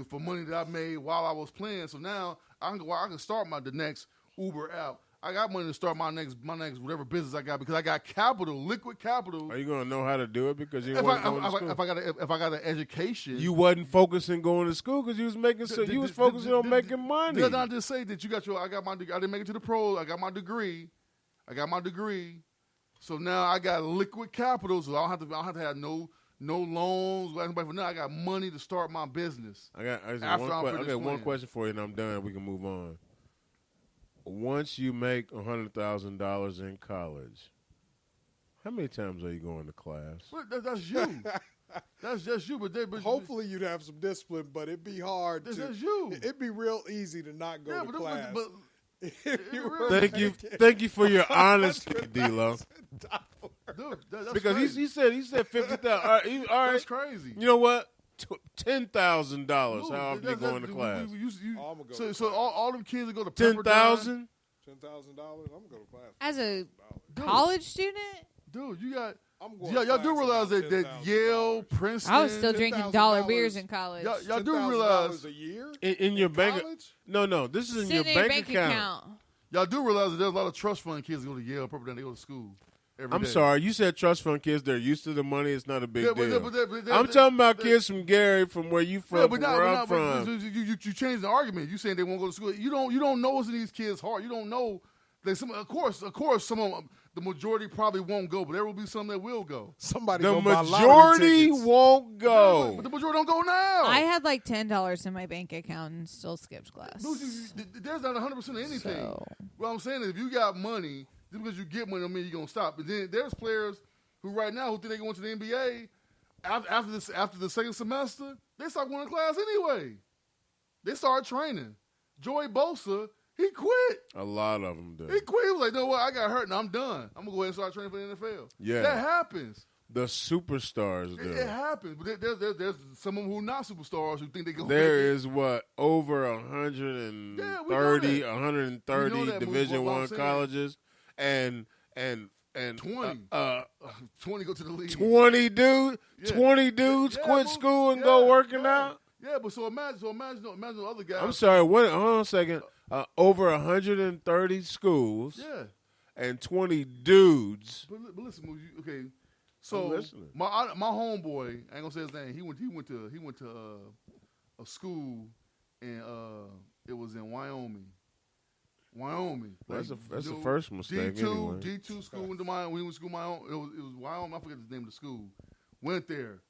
for money that I made while I was playing. So now I can start the next Uber app. I got money to start my next whatever business I got because I got capital, liquid capital. Are you gonna know how to do it because you If wasn't going to school? if I got an education, You wasn't focusing going to school because you was making. You was focusing on making money. Did I just say that you got your? I got my. I didn't make it to the pros. I got my degree. So now I got liquid capital. So I don't have to have no loans. But now I got money to start my business. I got one question for you, and I'm done. We can move on. Once you make $100,000 in college, how many times are you going to class? That's you. That's just you. But hopefully you'd have some discipline, but it'd be hard. That's you. It'd be real easy to not go to class. Thank you for your honesty, D-Lo. Dude, that's because crazy. he said 50,000. All right, That's crazy. You know what? $10,000. How often you going to class? So all them kids that go to $10,000. $10,000. I'm gonna go to class. As a college student, dude, you got. I'm going. Y'all do realize that Yale, Princeton. I was still drinking dollar beers in college. Y'all do realize a year in your bank. college? No. This is in Sitting your in bank account. Y'all do realize that there's a lot of trust fund kids that go to Yale, Pepperdine. They go to school. I'm sorry. You said trust fund kids. They're used to the money. It's not a big deal. But I'm talking about kids from Gary, from where you from, where I'm from. You changed the argument. You saying they won't go to school. You don't know what's in these kids' heart. You don't know. Of course, some of them, the majority probably won't go, but there will be some that will go. Somebody. The go buy majority tickets. won't go. But the majority don't go now. I had like $10 in my bank account and still skipped class. There's not 100% of anything. So. What I'm saying is, if you got money, just because you get money, don't mean you're gonna stop. But then there's players who right now who think they going to the NBA after the second semester, they start going to class anyway. They start training. Joey Bosa, he quit. A lot of them do. He quit. He was like, "No, what? I got hurt, and I'm done. I'm gonna go ahead and start training for the NFL." Yeah, that happens. The superstars do. It happens, but there's some of them who are not superstars who think they go. There is over 130 Division I colleges, and 20 go to the league. 20 dudes quit school and go working out. Yeah, but so imagine the other guys. I'm sorry. Hold on a second. Over 130 schools. Yeah. And 20 dudes. But listen, okay. So my homeboy, I ain't gonna say his name. He went to a school, and it was in Wyoming. That's the first mistake. D2 school went to Wyoming. We went to school Wyoming. It was Wyoming. I forget the name of the school. Went there.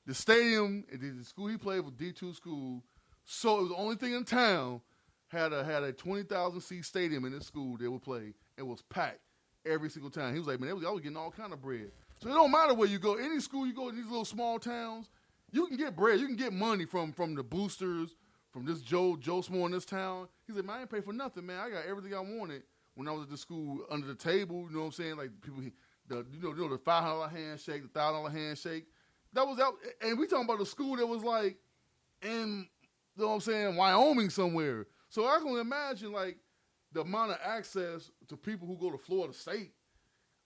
The stadium, the school he played was D2 school. So it was the only thing in town had a 20,000 seat stadium in this school they would play. It was packed every single time. He was like, man, I was getting all kind of bread. So it don't matter where you go. Any school you go in these little small towns, you can get bread. You can get money from the boosters, from this Joe Smo in this town. He said, man, I ain't pay for nothing, man. I got everything I wanted when I was at the school under the table. You know what I'm saying? Like people, the $500 handshake, the $1,000 handshake. That was out, and we talking about a school that was like in, you know what I'm saying, Wyoming somewhere. So I can imagine like the amount of access to people who go to Florida State,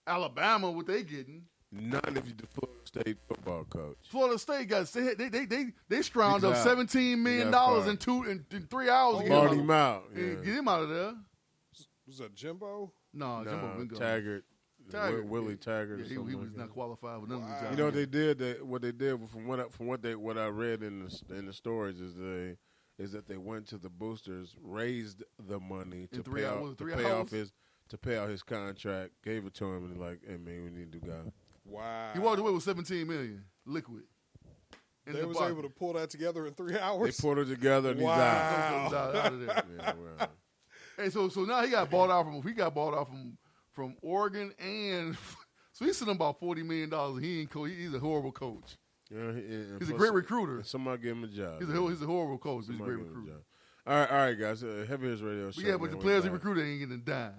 Alabama, what they getting. None if you the Florida State football coach. Florida State got they scrounged up $17 million in 3 hours. Bought him out. Yeah. Get him out of there. Was that Jimbo? No, Jimbo been gone. Taggart. Willie Taggart. Yeah, he was not qualified for none of the jobs. You know what they did from what I read in the stories is that they went to the boosters, raised the money to pay off his contract, gave it to him, and like, hey man, we need to go. Wow. He walked away with $17 million liquid. They was able to pull that together in 3 hours. They pulled it together and he's out. Out of there. Yeah, well. Hey, so now he got bought out from Oregon, and so he's sitting about $40 million. He ain't coach. He's a horrible coach. Yeah, he's a great recruiter. Somebody give him a job. He's a horrible coach. He's a great recruiter. All right, guys. Heavy Hitters Radio Show. But the players he recruited ain't getting a dime.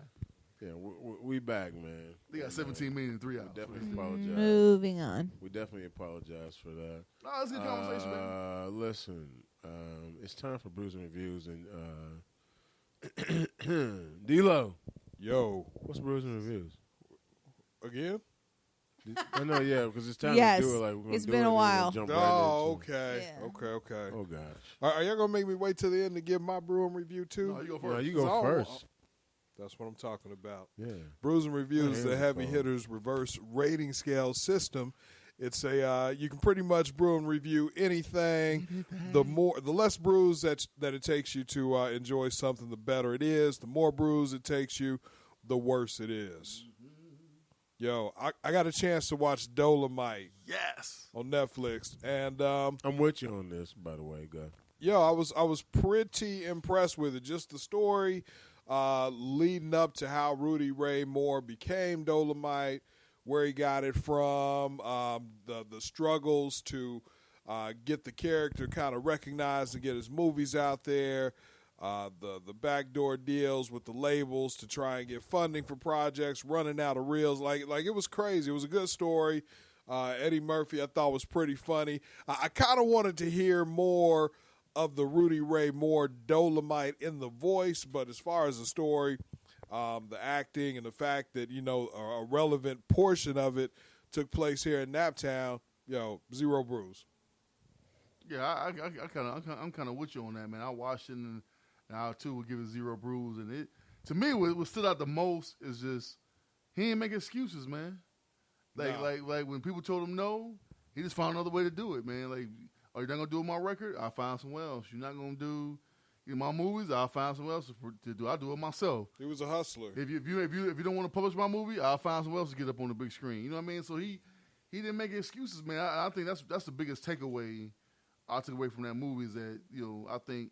Yeah, we back, man. They got $17 million in 3 hours. We definitely apologize. Moving on. We definitely apologize for that. No, that's a good conversation, man. Listen, it's time for Brews and Reviews, and D-Lo. Yo. What's Brews and Reviews? Again? I know, yeah, because it's time yes. to do it. Like, we're gonna it's do been it a while. Okay. Yeah. Okay. Oh, gosh. Are y'all going to make me wait till the end to give my brewing review, too? No, you go first. No, you go first. That's what I'm talking about. Yeah. Brews and Reviews is Yeah, a heavy phone. hitters reverse rating scale system. It's a you can pretty much brew and review anything. The less brews that it takes you to enjoy something, the better it is. The more brews it takes you, the worse it is. Yo, I got a chance to watch Dolomite Yes. on Netflix, and I'm with you on this, by the way, guy. yo, I was pretty impressed with it. Just the story leading up to how Rudy Ray Moore became Dolomite, where he got it from, the struggles to get the character kind of recognized and get his movies out there, the backdoor deals with the labels to try and get funding for projects, running out of reels. Like it was crazy. It was a good story. Eddie Murphy, I thought, was pretty funny. I kind of wanted to hear more of the Rudy Ray Moore Dolomite in the voice, but as far as the story, the acting and the fact that, you know, a relevant portion of it took place here in Naptown, yo, zero brews. Yeah, I'm kind of with you on that, man. I watched it, and I too would give it 0 brews. And it, to me, what stood out the most is just he ain't make excuses, man. Like when people told him no, he just found another way to do it, man. Like, are you not gonna do my record? I'll find somewhere else. You're not gonna do my movies? I'll find somewhere else to do. I'll do it myself. He was a hustler. If you don't want to publish my movie, I'll find somewhere else to get up on the big screen. You know what I mean? So he didn't make excuses, man. I think that's the biggest takeaway I took away from that movie is that, you know, I think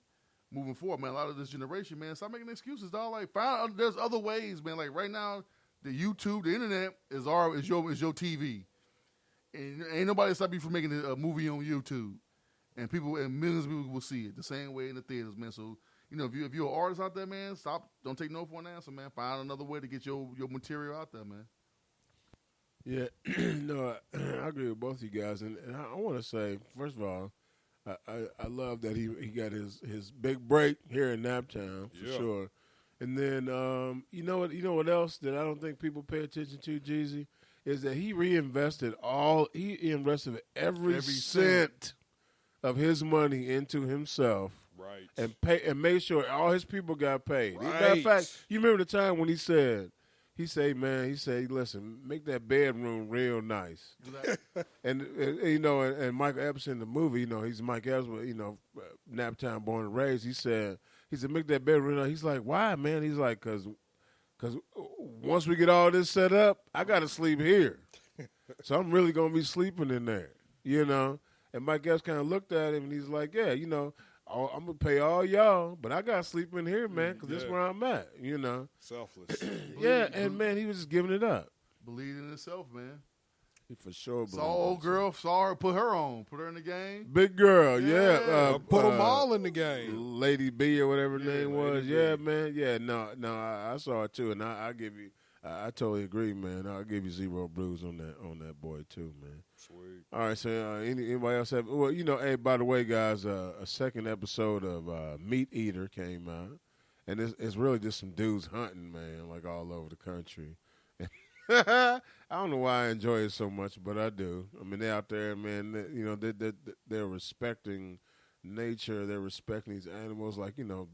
moving forward, man, a lot of this generation, man, stop making excuses, dog. Like, there's other ways, man. Like right now, the YouTube, the internet is your TV, and ain't nobody stop you from making a movie on YouTube, and millions of people will see it the same way in the theaters, man. So, you know, if you're an artist out there, man, don't take no for an answer, man. Find another way to get your material out there, man. Yeah, no, I agree with both of you guys, and I want to say, first of all, I love that he got his big break here in Naptown for sure, and then you know what else that I don't think people pay attention to, Jeezy, is that he invested every cent of his money into himself, Right. and made sure all his people got paid. Right. Matter of fact, you remember the time when he said, listen, make that bedroom real nice. and you know, and Michael Epps in the movie, you know, he's Mike Epps, you know, Naptown born and raised. He said, make that bedroom real nice. He's like, why, man? He's like, because once we get all this set up, I got to sleep here. So I'm really going to be sleeping in there, you know. And Mike Epps kind of looked at him, and he's like, yeah, you know, I'm going to pay all y'all, but I got to sleep in here, man, because this is where I'm at, you know. Selfless. Yeah, and, man, he was just giving it up. Believe in himself, man. He for sure. Saw old girl, saw her, put her in the game. Big girl, yeah. Put them all in the game. Lady B or whatever her name was. Yeah, man. Yeah, no, I saw it too, and I give you, I totally agree, man. I'll give you 0 brews on that boy too, man. Sweet. All right, so anybody else have? Well, you know, hey, by the way, guys, a second episode of Meat Eater came out, and it's really just some dudes hunting, man, like all over the country. I don't know why I enjoy it so much, but I do. I mean, they're out there, man. You know, they're respecting nature. They're respecting these animals, like, you know,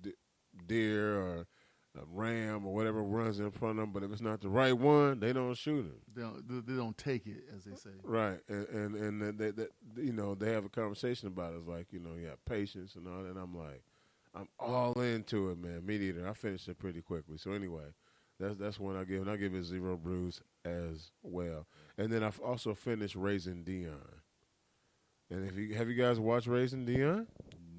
deer or a ram or whatever runs in front of them. But if it's not the right one, they don't shoot him. They don't take it, as they say. Right, and they you know, they have a conversation about it. It's like, you know, you have patience and all that. And I'm like, I'm all into it, man. Meat Eater. I finished it pretty quickly. So anyway. That's one I give, and I give it 0 brews as well. And then I've also finished Raising Dion. And have you guys watched Raising Dion?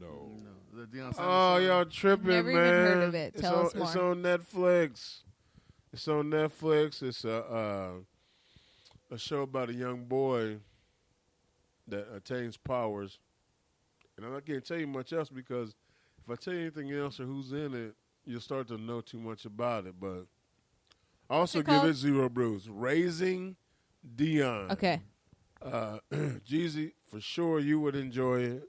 No. The Deion Sanders Oh, show? y'all tripping, Never man! even heard of it. Tell us more. It's on Netflix. It's on Netflix. It's a show about a young boy that attains powers. And I can't tell you much else because if I tell you anything else or who's in it, you'll start to know too much about it. But also What's it give called? it 0 brews. Raising Dion. Okay. Jeezy, for sure you would enjoy it.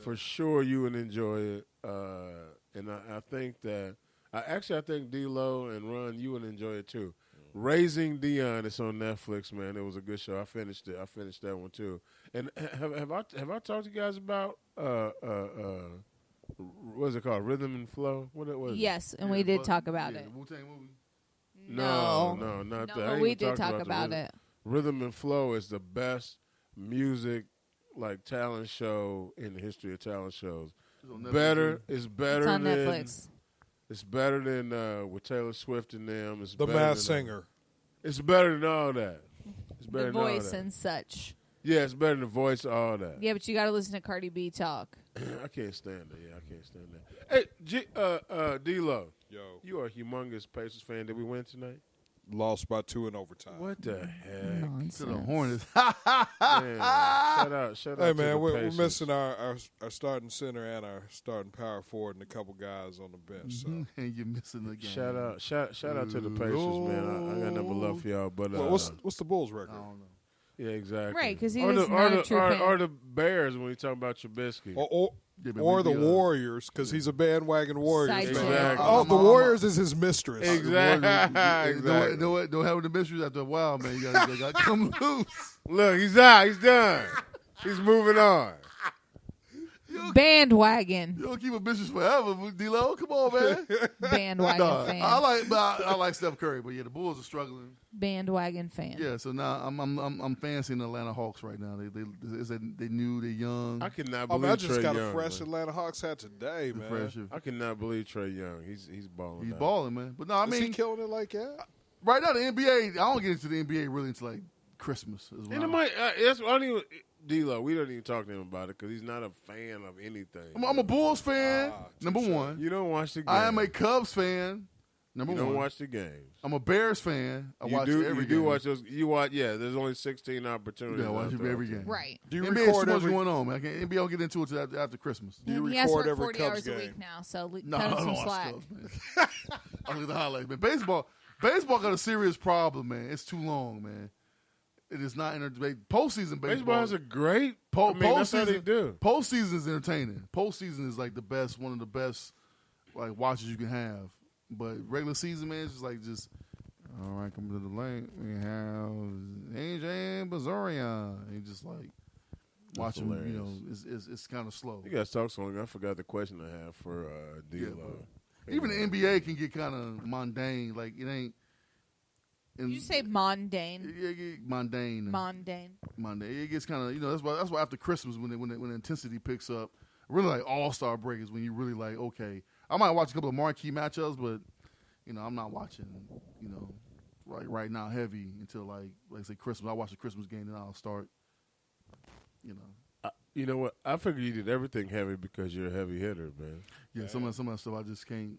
For sure you would enjoy it. And I think that I think D-Lo and Ron, you would enjoy it too. Raising Dion, it's on Netflix, man. It was a good show. I finished it. I finished that one too. And have I talked to you guys about What's it called? Rhythm and Flow? What was it? Yes, and we did talk about it. Wu-Tang movie. No, not No, that. I but ain't we even did talking talk about the it. Rhythm and Flow is the best music, like talent show in the history of talent shows. It's on Netflix. It's better It's on than Netflix. it's better than with Taylor Swift and them. It's The better Masked than, Singer. It's better than all that. It's better The than all Voice that. and such. Yeah, it's better than the Voice. All that. Yeah, but you got to listen to Cardi B talk. I can't stand that. Yeah, I can't stand that. Hey, D-Lo, Yo, you are a humongous Pacers fan. Did we win tonight? lost by 2 in overtime. What the heck? To the Hornets. Man, shout out Hey to the man, we're Pacers. missing our starting center and our starting power forward and a couple guys on the bench. So. And you're missing the game. Shout out to the Pacers, man. I got nothing but love for y'all. But What's the Bulls record? I don't know. yeah, exactly. Right, 'cause he or was the, not or a the, true or, fan. or the Bears when you talking about Trubisky. Yeah, but Or we the be, Warriors, because he's a bandwagon Warriors Side fan. chick. Exactly. Oh, the Warriors is his mistress. Exactly. You know what? Don't have the mysteries after a while, man. You got to come loose. Look, he's out. He's done. He's moving on. Bandwagon. You don't keep a business forever, D-Lo. Come on, man. Bandwagon No, fan. I like Steph Curry, but yeah, the Bulls are struggling. Bandwagon fan. Yeah, so now I'm fancying the Atlanta Hawks right now. They new, they're young. I cannot I believe mean, I just Trae got Young. a fresh man. Atlanta Hawks hat today, man. Fresh. I cannot believe Trae Young. He's balling. He's out. balling, man. But no, I Is mean, he killing it like that? right now the NBA. I don't get into the NBA really until like Christmas. Is when And it might. That's I don't even. D-Lo, we don't even talk to him about it because he's not a fan of anything. I'm a Bulls fan. Number touche. one. You don't watch the games. I am a Cubs fan. Number You one. don't watch the games. I'm a Bears fan. I watch you every do game. watch those. You watch. Yeah, there's only 16 opportunities. Yeah, I watch out there. every game. Right. Do you NBA is record too much every? going on, man. NBA don't get into it until after Christmas. Do you he has to record work every 40 Cubs hours a game? week now, so No, cut I him don't some watch slack. Cubs, man. I look at the highlights, man. Baseball got a serious problem, man. It's too long, man. It is not entertaining. Postseason Baseball has a great. Po- that's how they postseason- do. Postseason is entertaining. Postseason is like the best, one of the best, like watches you can have. But regular season, man, it's just all right. Come to the lane. We have AJ Bazarian. And just like watching, you know, it's kind of slow. You guys talk so long. I forgot the question I have for D-Lo. Even the NBA can get kind of mundane. Like it ain't. Did you say mundane? It get mundane? Mundane. It gets kind of, you know, that's why after Christmas when the intensity picks up, really like All-Star break is when you really like, okay, I might watch a couple of marquee matchups, but you know I'm not watching, you know, right now heavy until like say Christmas. I watch the Christmas game, then I'll start, you know. You know what? I figured you did everything heavy because you're a heavy hitter, man. Yeah, some of that stuff I just can't.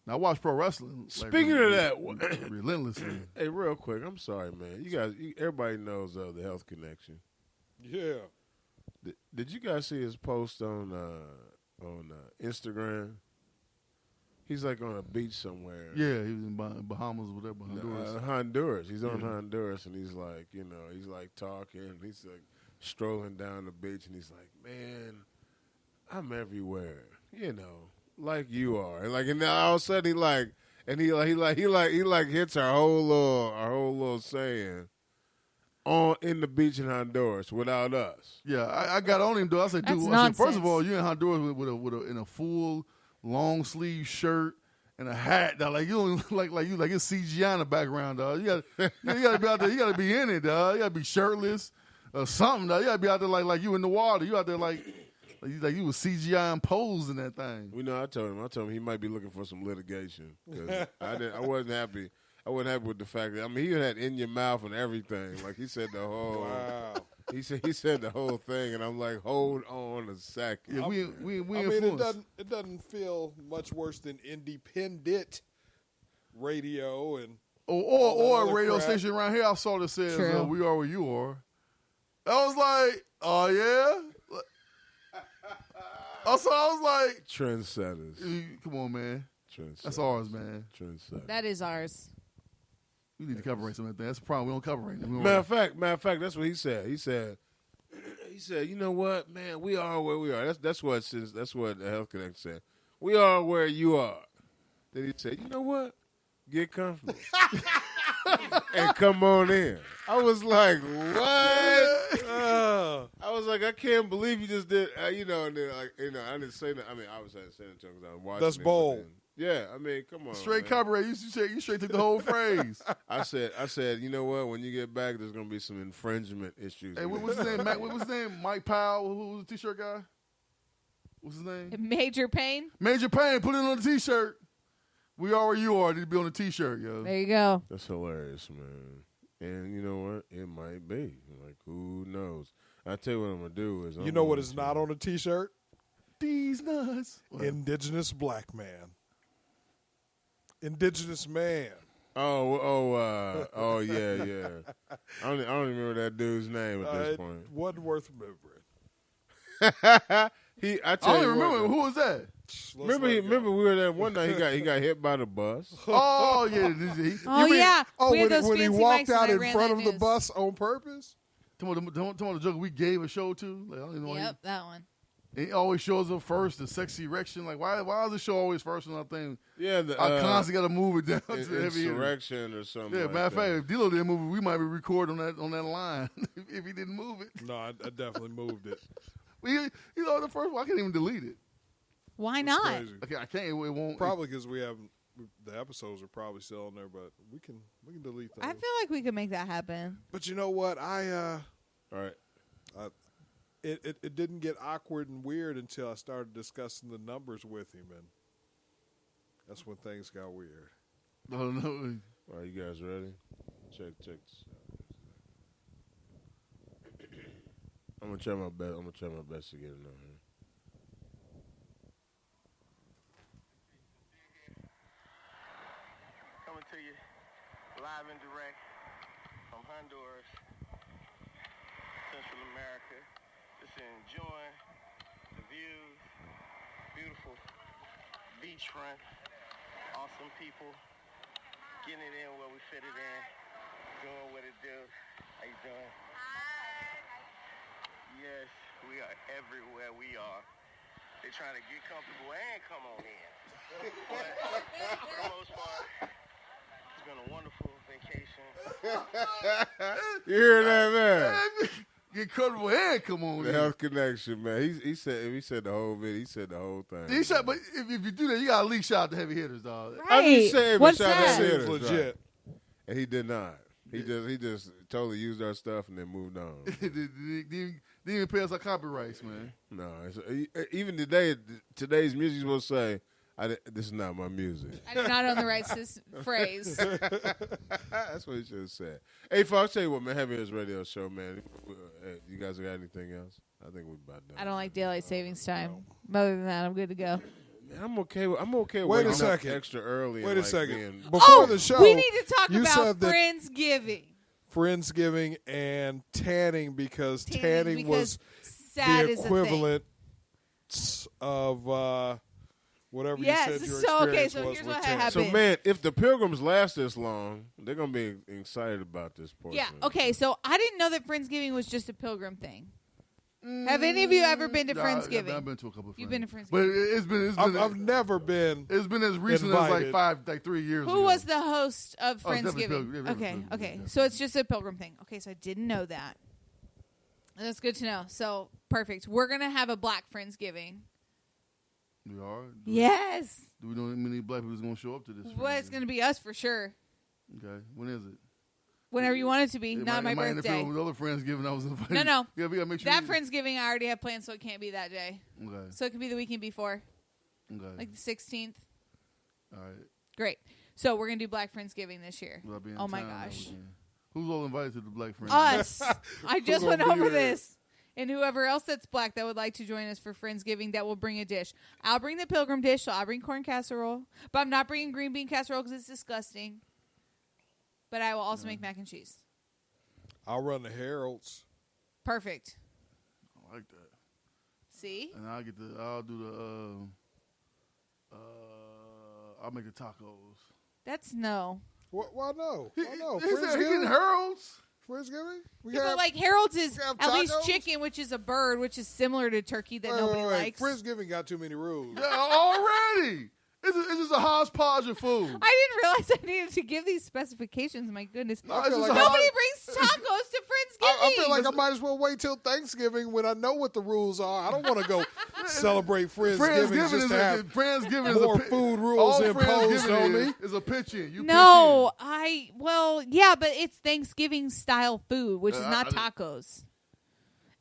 Now I watch pro wrestling. Speaking of that, relentlessly. Hey, real quick, I'm sorry, man. You guys, everybody knows the Health Connection. Yeah. Did you guys see his post on Instagram? He's like on a beach somewhere. Yeah, he was in Bahamas or whatever, Honduras. Honduras. He's on Honduras, and he's like, you know, he's like talking. He's like strolling down the beach, and he's like, man, I'm everywhere, you know, like you are. And like, and then all of a sudden he like, and he hits our whole little saying on in the beach in Honduras without us. Yeah, I got on him though. I said, That's dude, I said, first of nonsense. all, you in Honduras in a full long sleeve shirt and a hat. Dog. Like you don't like you like it's CGI in the background, dog. You gotta be out there. You gotta be in it, dog. You gotta be shirtless or something, dog. You gotta be out there like you in the water. You out there like you was CGI imposed in that thing. We know. I told him he might be looking for some litigation because I wasn't happy. I wasn't happy with the fact that he had in your mouth and everything. Like he said the whole. Wow. He said the whole thing, and I'm like, hold on a second. Yeah, we I mean, influenced. it doesn't feel much worse than independent radio and Or a other radio crap. station around here I saw that says True. we are where you are. I was like, oh yeah. Also, I was like, Trendsetters. come on, man. Trendsetters. That's ours, man. Trendsetters. That is ours. We need to copyright some of that. That's the problem. We don't copyright them. Matter of fact, that's what he said. He said, you know what, man, we are where we are. That's what the Health Connect said. We are where you are. Then he said, you know what? Get comfortable. And come on in. I was like, what? I was like, like, I can't believe you just did, you know, and then, like, you know, I didn't say that. I mean, obviously I didn't say that to him because I was watching. That's it, bold. then- Yeah, I mean, come on. Straight man. copyright. You straight took the whole phrase. I said, you know what? When you get back, there's gonna be some infringement issues. Hey, what's his name? What was his name? Mike Powell, who was the T-shirt guy? What's his name? Major Pain. Major Payne. Put it on the T-shirt. We are where you are. Need to be on the T-shirt, yo. There you go. That's hilarious, man. And you know what? It might be. Like, who knows? I tell you what I'm gonna do is, You know what is not on a T-shirt? These nuts. Indigenous black man. Indigenous man. Oh, yeah. I don't even remember that dude's name at this It point. wasn't worth remembering. I I tell don't you even remember what, who was that. Remember we were there one night. He got hit by the bus. Oh yeah, Oh yeah. Oh, we had when those he fancy walked mics out and I in ran front that of the news. bus on purpose? Tell me the joke we gave a show to. Like, I don't even know. Yep, that one. He always shows up first. The sexy erection. Like why is the show always first on that thing? Yeah, the I constantly got to move it down to the heavy hitter. insurrection or something. Yeah, like matter of that. fact, if D-Lo didn't move it, we might be recording on that line if he didn't move it. No, I definitely moved it. You know, the first one I can't even delete it. Why It's not? crazy. Okay, I can't. It won't. Probably because we haven't. The episodes are probably still on there, but we can delete those. I feel like we could make that happen. But you know what? All right. It didn't get awkward and weird until I started discussing the numbers with him, and that's when things got weird. No. All right, you guys ready? Check this out. I'm gonna try my best to get it on here. Coming to you live and direct from Honduras, Central America. Just enjoying the views, beautiful beachfront, awesome people, getting it in where we fit it in, doing what it do. How you doing? Yes, we are everywhere we are. They're trying to get comfortable and come on in. But for the most part, it's been a wonderful vacation. You hear that, man? Get comfortable and come on. The in. Health Connection, man. He said the whole video. He said the whole thing. He shot, but if you do that, you gotta at least shout out the heavy hitters, dog. I'm just saying, What's shout out that? to It's hitters, legit. right. And he did not. He just totally used our stuff and then moved on. Didn't even pay us our copyrights, man. No, even today's music supposed to say, "This is not my music." I do not own the rights to this phrase. That's what he should have said. Hey, folks, tell you what, man. Heavy Hitters Radio Show, man. You guys got anything else? I think we're about done. I don't like daylight savings time. Other than that, I'm good to go. Man, I'm okay with Wait a waking up second. extra early. Wait and a second. being- Before the show, we need to talk you about said that Friendsgiving. Friendsgiving and tanning because tanning because was sad the is a thing. equivalent of whatever Yes, you said your so, okay, experience so was here's with what tanning. happened. So, man, if the Pilgrims last this long, they're gonna be excited about this portion. Yeah, okay, so I didn't know that Friendsgiving was just a pilgrim thing. Have any of you ever been to Friendsgiving? I've been to a couple of You've been to Friendsgiving. Friendsgiving. But I've never been. it's been as recent invited. as like 3 years ago. Who was the host of Oh, definitely Friendsgiving? Pilgrim. Yeah, Okay, Pilgrim, okay. yeah. So it's just a pilgrim thing. Okay, so I didn't know that. That's good to know. So perfect. We're gonna have a Black Friendsgiving. We are? Yes. Do we know how many black people is going to show up to this? Well, it's gonna be us for sure. Okay. When is it? Whenever you want it to be, It not might my interfere birthday. with other Friendsgiving I was invited. No. Yeah, we got to make sure. That Friendsgiving I already have planned, so it can't be that day. Okay. So it could be the weekend before, Okay. like the 16th. All right. Great. So we're gonna do Black Friendsgiving this year. Will I be in Oh my town that gosh. weekend? Who's all invited to the Black Friends? Us. I just gonna went be over there? this. And whoever else that's black that would like to join us for Friendsgiving that will bring a dish. I'll bring the pilgrim dish, so I'll bring corn casserole. But I'm not bringing green bean casserole because it's disgusting. But I will also make mac and cheese. I'll run the Heralds. Perfect. I like that. See? And I'll do I'll make the tacos. That's no. Why no? Why no? He said he getting Friendsgiving? Heralds? Friendsgiving? We Yeah, have- but like Harold's is we have at least tacos? chicken, which is a bird, which is similar to turkey that nobody likes. Friendsgiving got too many rules. Yeah, already. It's just a hodgepodge of food. I didn't realize I needed to give these specifications. My goodness. No, it's just like a Nobody hod- brings tacos to Friendsgiving. I feel like I might as well wait till Thanksgiving when I know what the rules are. I don't want to go celebrate Friendsgiving just to have Friendsgiving more is a food rules all imposed Friendsgiving on me. is a pitch-in. You No, yeah, but it's Thanksgiving style food, which is I- not I- tacos.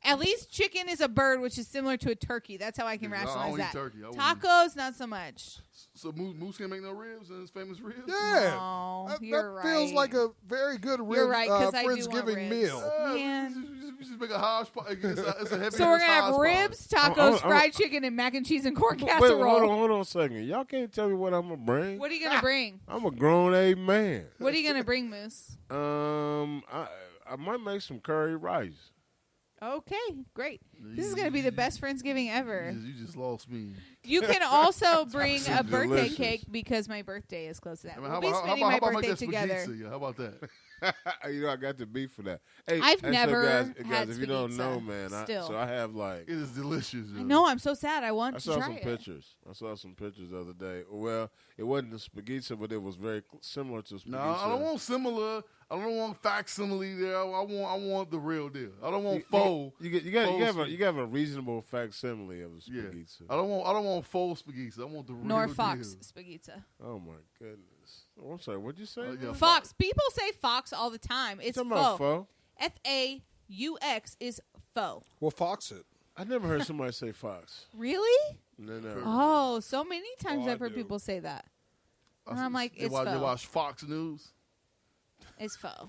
At least chicken is a bird, which is similar to a turkey. That's how I can Yeah, I rationalize don't eat that. turkey. I wouldn't Tacos, not so much. So Moose can't make no ribs and his famous ribs? Yeah, No, that you're feels right. like a very good You're right, 'cause I do want Friendsgiving ribs. meal. Man. You just make a hodgepodge. It's a heavy So we're gonna have hodgepodge. ribs, tacos, I'm- fried chicken, and mac and cheese and corn Wait, casserole. hold on a second. Y'all can't tell me what I'm gonna bring. What are you gonna bring? I'm a grown age man. What are you gonna bring, Moose? I might make some curry rice. Okay, great. This is gonna be the best Friendsgiving ever. You just lost me. You can also bring a birthday delicious. cake because my birthday is close to that. I mean, We'll be spending my how about birthday that together. spaghetti? How about that? You know, I got the beef for that. Hey, I've and never guys, had if you don't spaghetti, know, man, still. so I have like It is delicious. I know. I'm so sad. I want I to saw try some it. pictures. I saw some pictures the other day. Well, it wasn't the spaghetti, but it was very similar to spaghetti. No, I don't want similar. I don't want facsimile there. I want the real deal. I don't want faux. You have a reasonable facsimile of the Yeah. spaghetti. I don't want faux spaghetti. I want the real Nor deal. Fox spaghetti. Oh my goodness! Oh, I'm sorry. What'd you say? Oh, yeah. man? Fox. People say Fox all the time. It's Talking about faux. pho? FAUX is faux. Well, Fox it. I never heard somebody say fox. Really? No. Oh, so many times Oh, I I've heard do. people say that. And I'm like, They it's watch, they faux. watch Fox News. It's faux.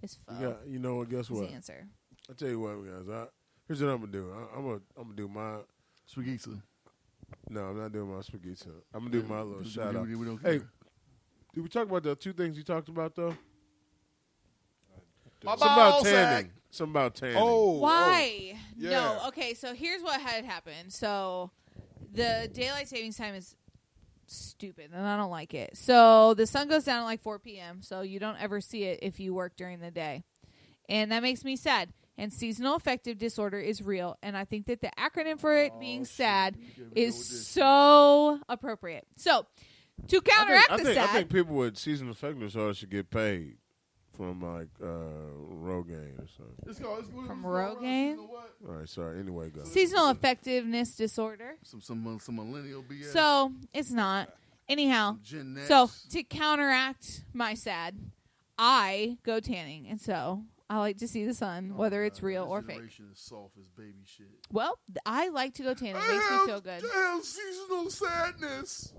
It's faux. You know what? Guess Is what? the answer. I tell you what, guys. Here's what I'm gonna do. I'm gonna do my. Spaghetti. No, I'm not doing my spaghetti. I'm gonna do my little shout out. We don't Hey, care. did we talk about the two things you talked about though? My Something about ball tanning. sack. Something about tanning. Oh, Why? yeah. No. Okay, so here's what had happened. So the daylight savings time is stupid, and I don't like it. So the sun goes down at like 4 p.m., so you don't ever see it if you work during the day. And that makes me sad. And seasonal affective disorder is real, and I think that the acronym for it being SAD is so appropriate. So to counteract I the think SAD, people with seasonal affective disorder should get paid from like Rogaine or something. From Rogaine? All right, sorry. Anyway, go. seasonal effectiveness disorder. Some millennial BS. So it's not. Anyhow, Gen X. so to counteract my SAD, I go tanning, and so I like to see the sun, whether it's real or fake. Generation is soft as baby shit. Well, I like to go tanning. It makes me feel good. I have seasonal sadness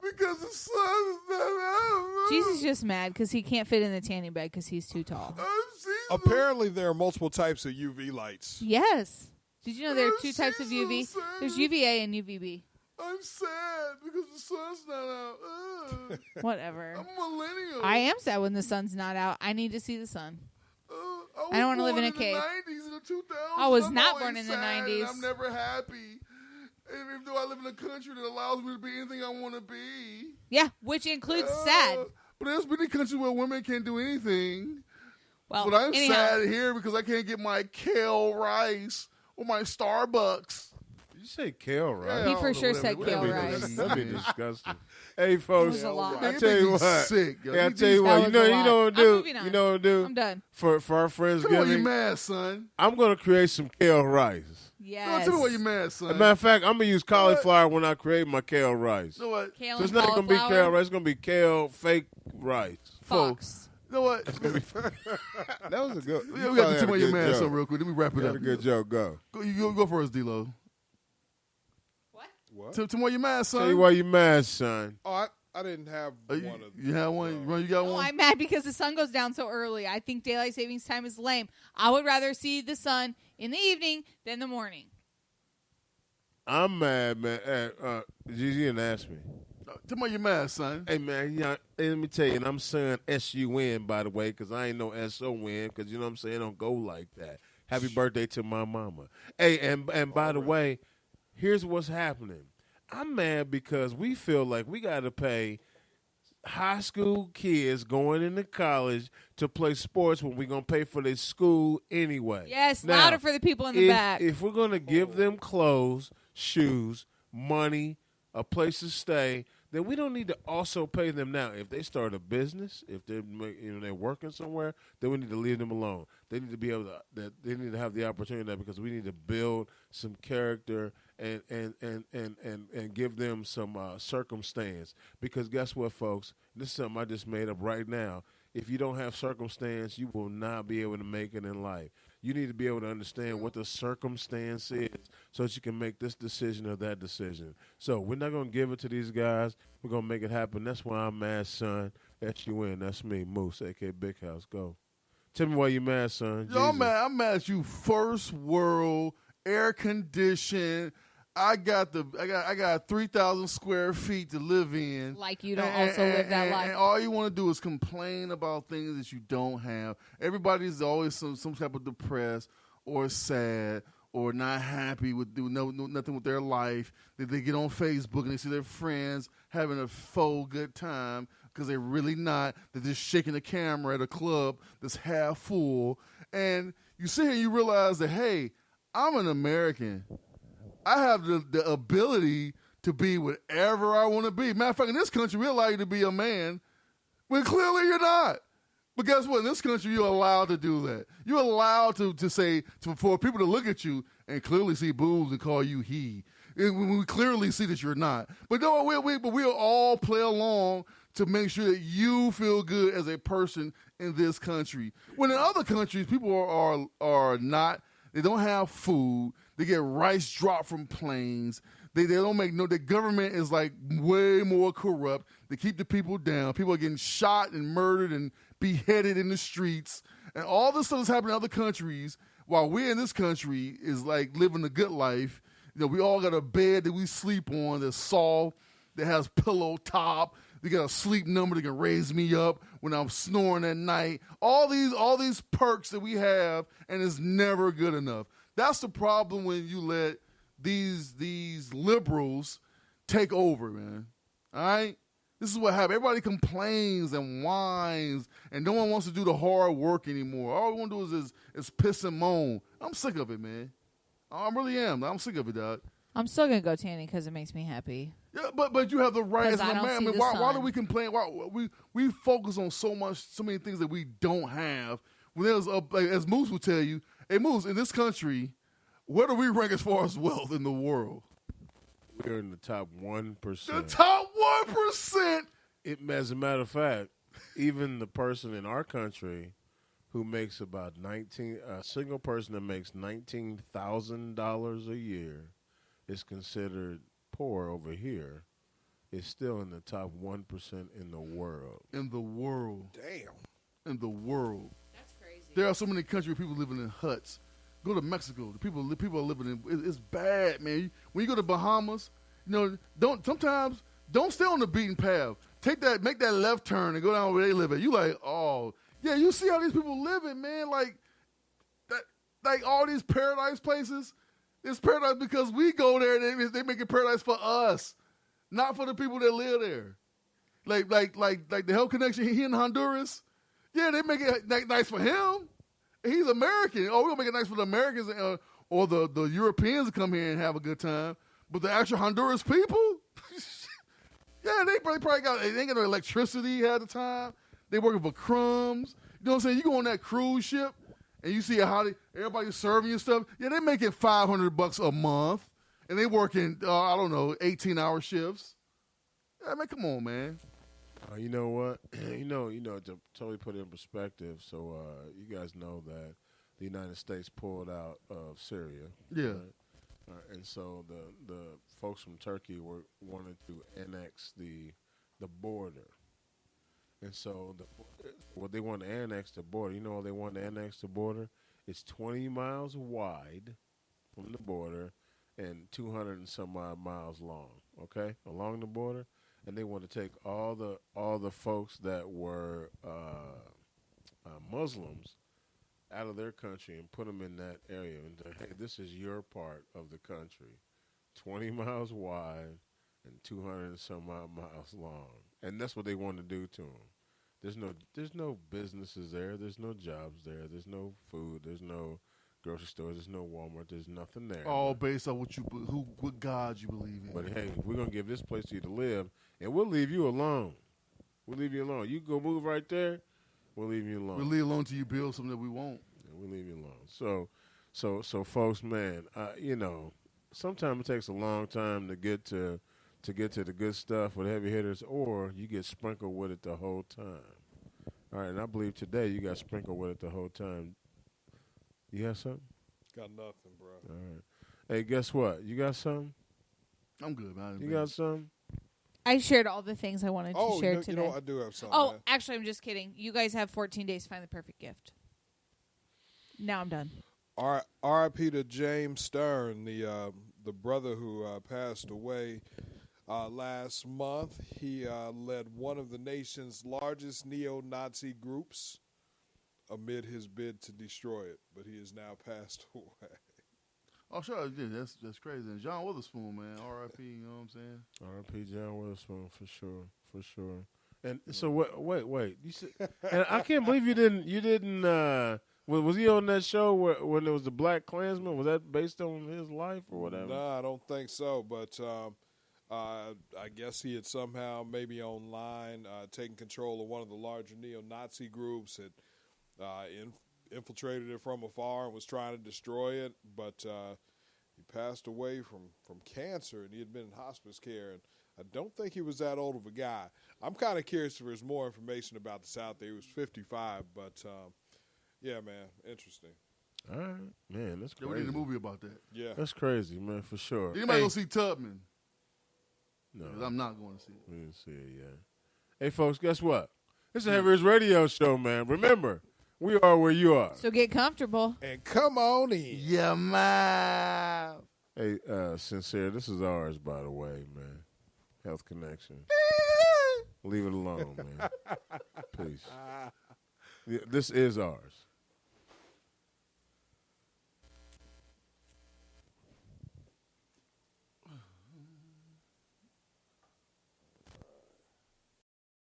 because the sun is not out. Jesus is just mad because he can't fit in the tanning bed because he's too tall. I'm seasonal. Apparently, there are multiple types of UV lights. Yes. Did you know there are two types of UV? seasonal There's UVA and UVB. I'm sad because the sun's not out. Whatever. I'm a millennial. I am sad when the sun's not out. I need to see the sun. I don't wanna was live in born a cave. The 90s and the 2000s. I was I'm not always born in the sad, and 90s. I'm never happy. And even though I live in a country that allows me to be anything I want to be. Yeah, which includes sad. But there's many countries where women can't do anything. Well, But I'm anyhow, sad here because I can't get my kale rice or my Starbucks. Did you say kale, right? Yeah, He I for don't know, sure whatever- said whatever kale it rice. is. That'd be disgusting. Hey, folks, was a lot. I It tell make you me what. sick, yo. Yeah, I You tell you just- what. That was a You know what lot. to I'm do. moving on. You know what to do. I'm done. For our Tell me why you Friendsgiving. mad, son. I'm gonna create some kale rice. No, Yes. tell me why you mad, son. As a matter of fact, I'm gonna use cauliflower when I create my kale rice. You know what? Kale So it's and not gonna be cauliflower. kale rice. It's gonna be kale fake rice. Fox. You know what? That was a good. Yeah, we got to tell me your mad, son, real quick. Let me wrap it You up. had a good joke. Go. You go first, D-Lo. What? What? Tell me why you mad, son. Tell you why you mad, son. Oh, I didn't have You, one of you have one? You got Oh, one? I'm mad because the sun goes down so early. I think daylight savings time is lame. I would rather see the sun in the evening than the morning. I'm mad, man. Gigi didn't ask me. Tell me why you mad, son. Hey, man, let me tell you, and I'm saying S-U-N, by the way, because I ain't no S-O-N, because, you know what I'm saying, it don't go like that. Happy birthday to my mama. Hey, and by the way, here's what's happening. I'm mad because we feel like we got to pay high school kids going into college to play sports when we're going to pay for their school anyway. Yes, Now, louder for the people in the back. If we're going to give them clothes, shoes, money, a place to stay, then we don't need to also pay them now. If they start a business, if they're working somewhere, then we need to leave them alone. They need to be able to. They need to have the opportunity because we need to build some character and give them some circumstance. Because guess what, folks? This is something I just made up right now. If you don't have circumstance, you will not be able to make it in life. You need to be able to understand what the circumstance is so that you can make this decision or that decision. So we're not going to give it to these guys. We're going to make it happen. That's why I'm mad, son. S-U-N. That's me, Moose, a.k.a. Big House. Go. Tell me why you mad, son. Yo, I'm mad at you. First world, air conditioned. I got 3,000 square feet to live in. Like you don't also live that life. And all you want to do is complain about things that you don't have. Everybody's always some type of depressed or sad or not happy with nothing with their life. They get on Facebook and they see their friends having a faux good time because they're really not. They're just shaking the camera at a club that's half full. And you sit here and you realize that, hey, I'm an American. I have the ability to be whatever I want to be. Matter of fact, in this country, we allow you to be a man, when clearly you're not. But guess what? In this country, you're allowed to do that. You're allowed to say, for people to look at you and clearly see boobs and call you he. We clearly see that you're not. But no, we'll all play along to make sure that you feel good as a person in this country. When in other countries, people are not, they don't have food. They get rice dropped from planes. They don't make the government is like way more corrupt. They keep the people down. People are getting shot and murdered and beheaded in the streets. And all this stuff is happening in other countries while we in this country is like living a good life. You know, we all got a bed that we sleep on that's soft, that has pillow top. They got a sleep number that can raise me up when I'm snoring at night. All these perks that we have, and it's never good enough. That's the problem when you let these liberals take over, man. All right? This is what happens. Everybody complains and whines, and no one wants to do the hard work anymore. All we want to do is piss and moan. I'm sick of it, man. I really am. I'm sick of it, dog. I'm still going to go tanning because it makes me happy. Yeah, but you have the right as a man. I mean, why do we complain? Why we focus on so many things that we don't have? When there's as Moose will tell you, hey Moose, in this country, where do we rank as far as wealth in the world? We're in the top 1%. The top 1%. As a matter of fact, even the person in our country who makes about a single person that makes $19,000 a year is considered poor over here. Is still in the top 1% in the world. In the world. Damn. In the world. That's crazy. There are so many countries where people living in huts. Go to Mexico. The people are living in. It's bad, man. When you go to Bahamas, don't stay on the beaten path. Make that left turn and go down where they live at. You like, oh yeah, you see how these people living, man. Like that, like all these paradise places. It's paradise because we go there. They make it paradise for us, not for the people that live there. Like the Health Connection here in Honduras. Yeah, they make it nice for him. He's American. Oh, we're going to make it nice for the Americans or the Europeans to come here and have a good time. But the actual Honduras people, yeah, they ain't got no electricity at the time. They working for crumbs. You know what I'm saying? You go on that cruise ship and you see how everybody's serving you stuff. Yeah, they're making $500 a month. And they working, 18-hour shifts. Yeah, man, come on, man. You know what? To totally put it in perspective, so you guys know that the United States pulled out of Syria. Yeah. Right? And so the folks from Turkey wanted to annex the border. And so they wanted to annex the border. You know they wanted to annex the border? It's 20 miles wide from the border and 200 and some odd miles long, okay, along the border. And they want to take all the folks that were Muslims out of their country and put them in that area. And say, hey, this is your part of the country, 20 miles wide and 200 and some odd miles long. And that's what they want to do to them. There's no businesses there. There's no jobs there. There's no food. There's no grocery stores. There's no Walmart. There's nothing there. All based on what God you believe in. But hey, we're gonna give this place to you to live, and we'll leave you alone. We'll leave you alone. You go move right there. We'll leave you alone. We'll leave alone till you build something that we won't. And we'll leave you alone. So, folks, man, sometimes it takes a long time to get to the good stuff with heavy hitters, or you get sprinkled with it the whole time. All right, and I believe today you got sprinkled with it the whole time. You got something? Got nothing, bro. All right. Hey, guess what? You got something? I'm good, man. You got something? I shared all the things I wanted to share today. You know, I do have something. Oh, actually, I'm just kidding. You guys have 14 days to find the perfect gift. Now I'm done. R.I.P. to James Stern, the brother who passed away last month. He led one of the nation's largest neo-Nazi groups amid his bid to destroy it, but he has now passed away. Oh, sure, yeah, that's crazy. And John Witherspoon, man, R.I.P. You know what I'm saying? R.I.P. John Witherspoon, for sure. And so wait. You said, and I can't believe you didn't. Was he on that show when there was the Black Klansman? Was that based on his life or whatever? No, I don't think so. But I guess he had somehow, maybe online, taken control of one of the larger neo-Nazi groups, had infiltrated it from afar and was trying to destroy it. But he passed away from cancer, and he had been in hospice care. And I don't think he was that old of a guy. I'm kind of curious if there's more information about this out there. He was 55, but yeah, man, interesting. All right, man, that's crazy. We need a movie about that. Yeah, that's crazy, man, for sure. Anybody go see Tubman? No, I'm not going to see it. We didn't see it yet. Hey, folks, guess what? This is a Heavy Hitters Radio Show, man. Remember, we are where you are. So get comfortable. And come on in. Yeah, man. Hey, Sincere, this is ours, by the way, man. Health Connection. Leave it alone, man. Please. This is ours.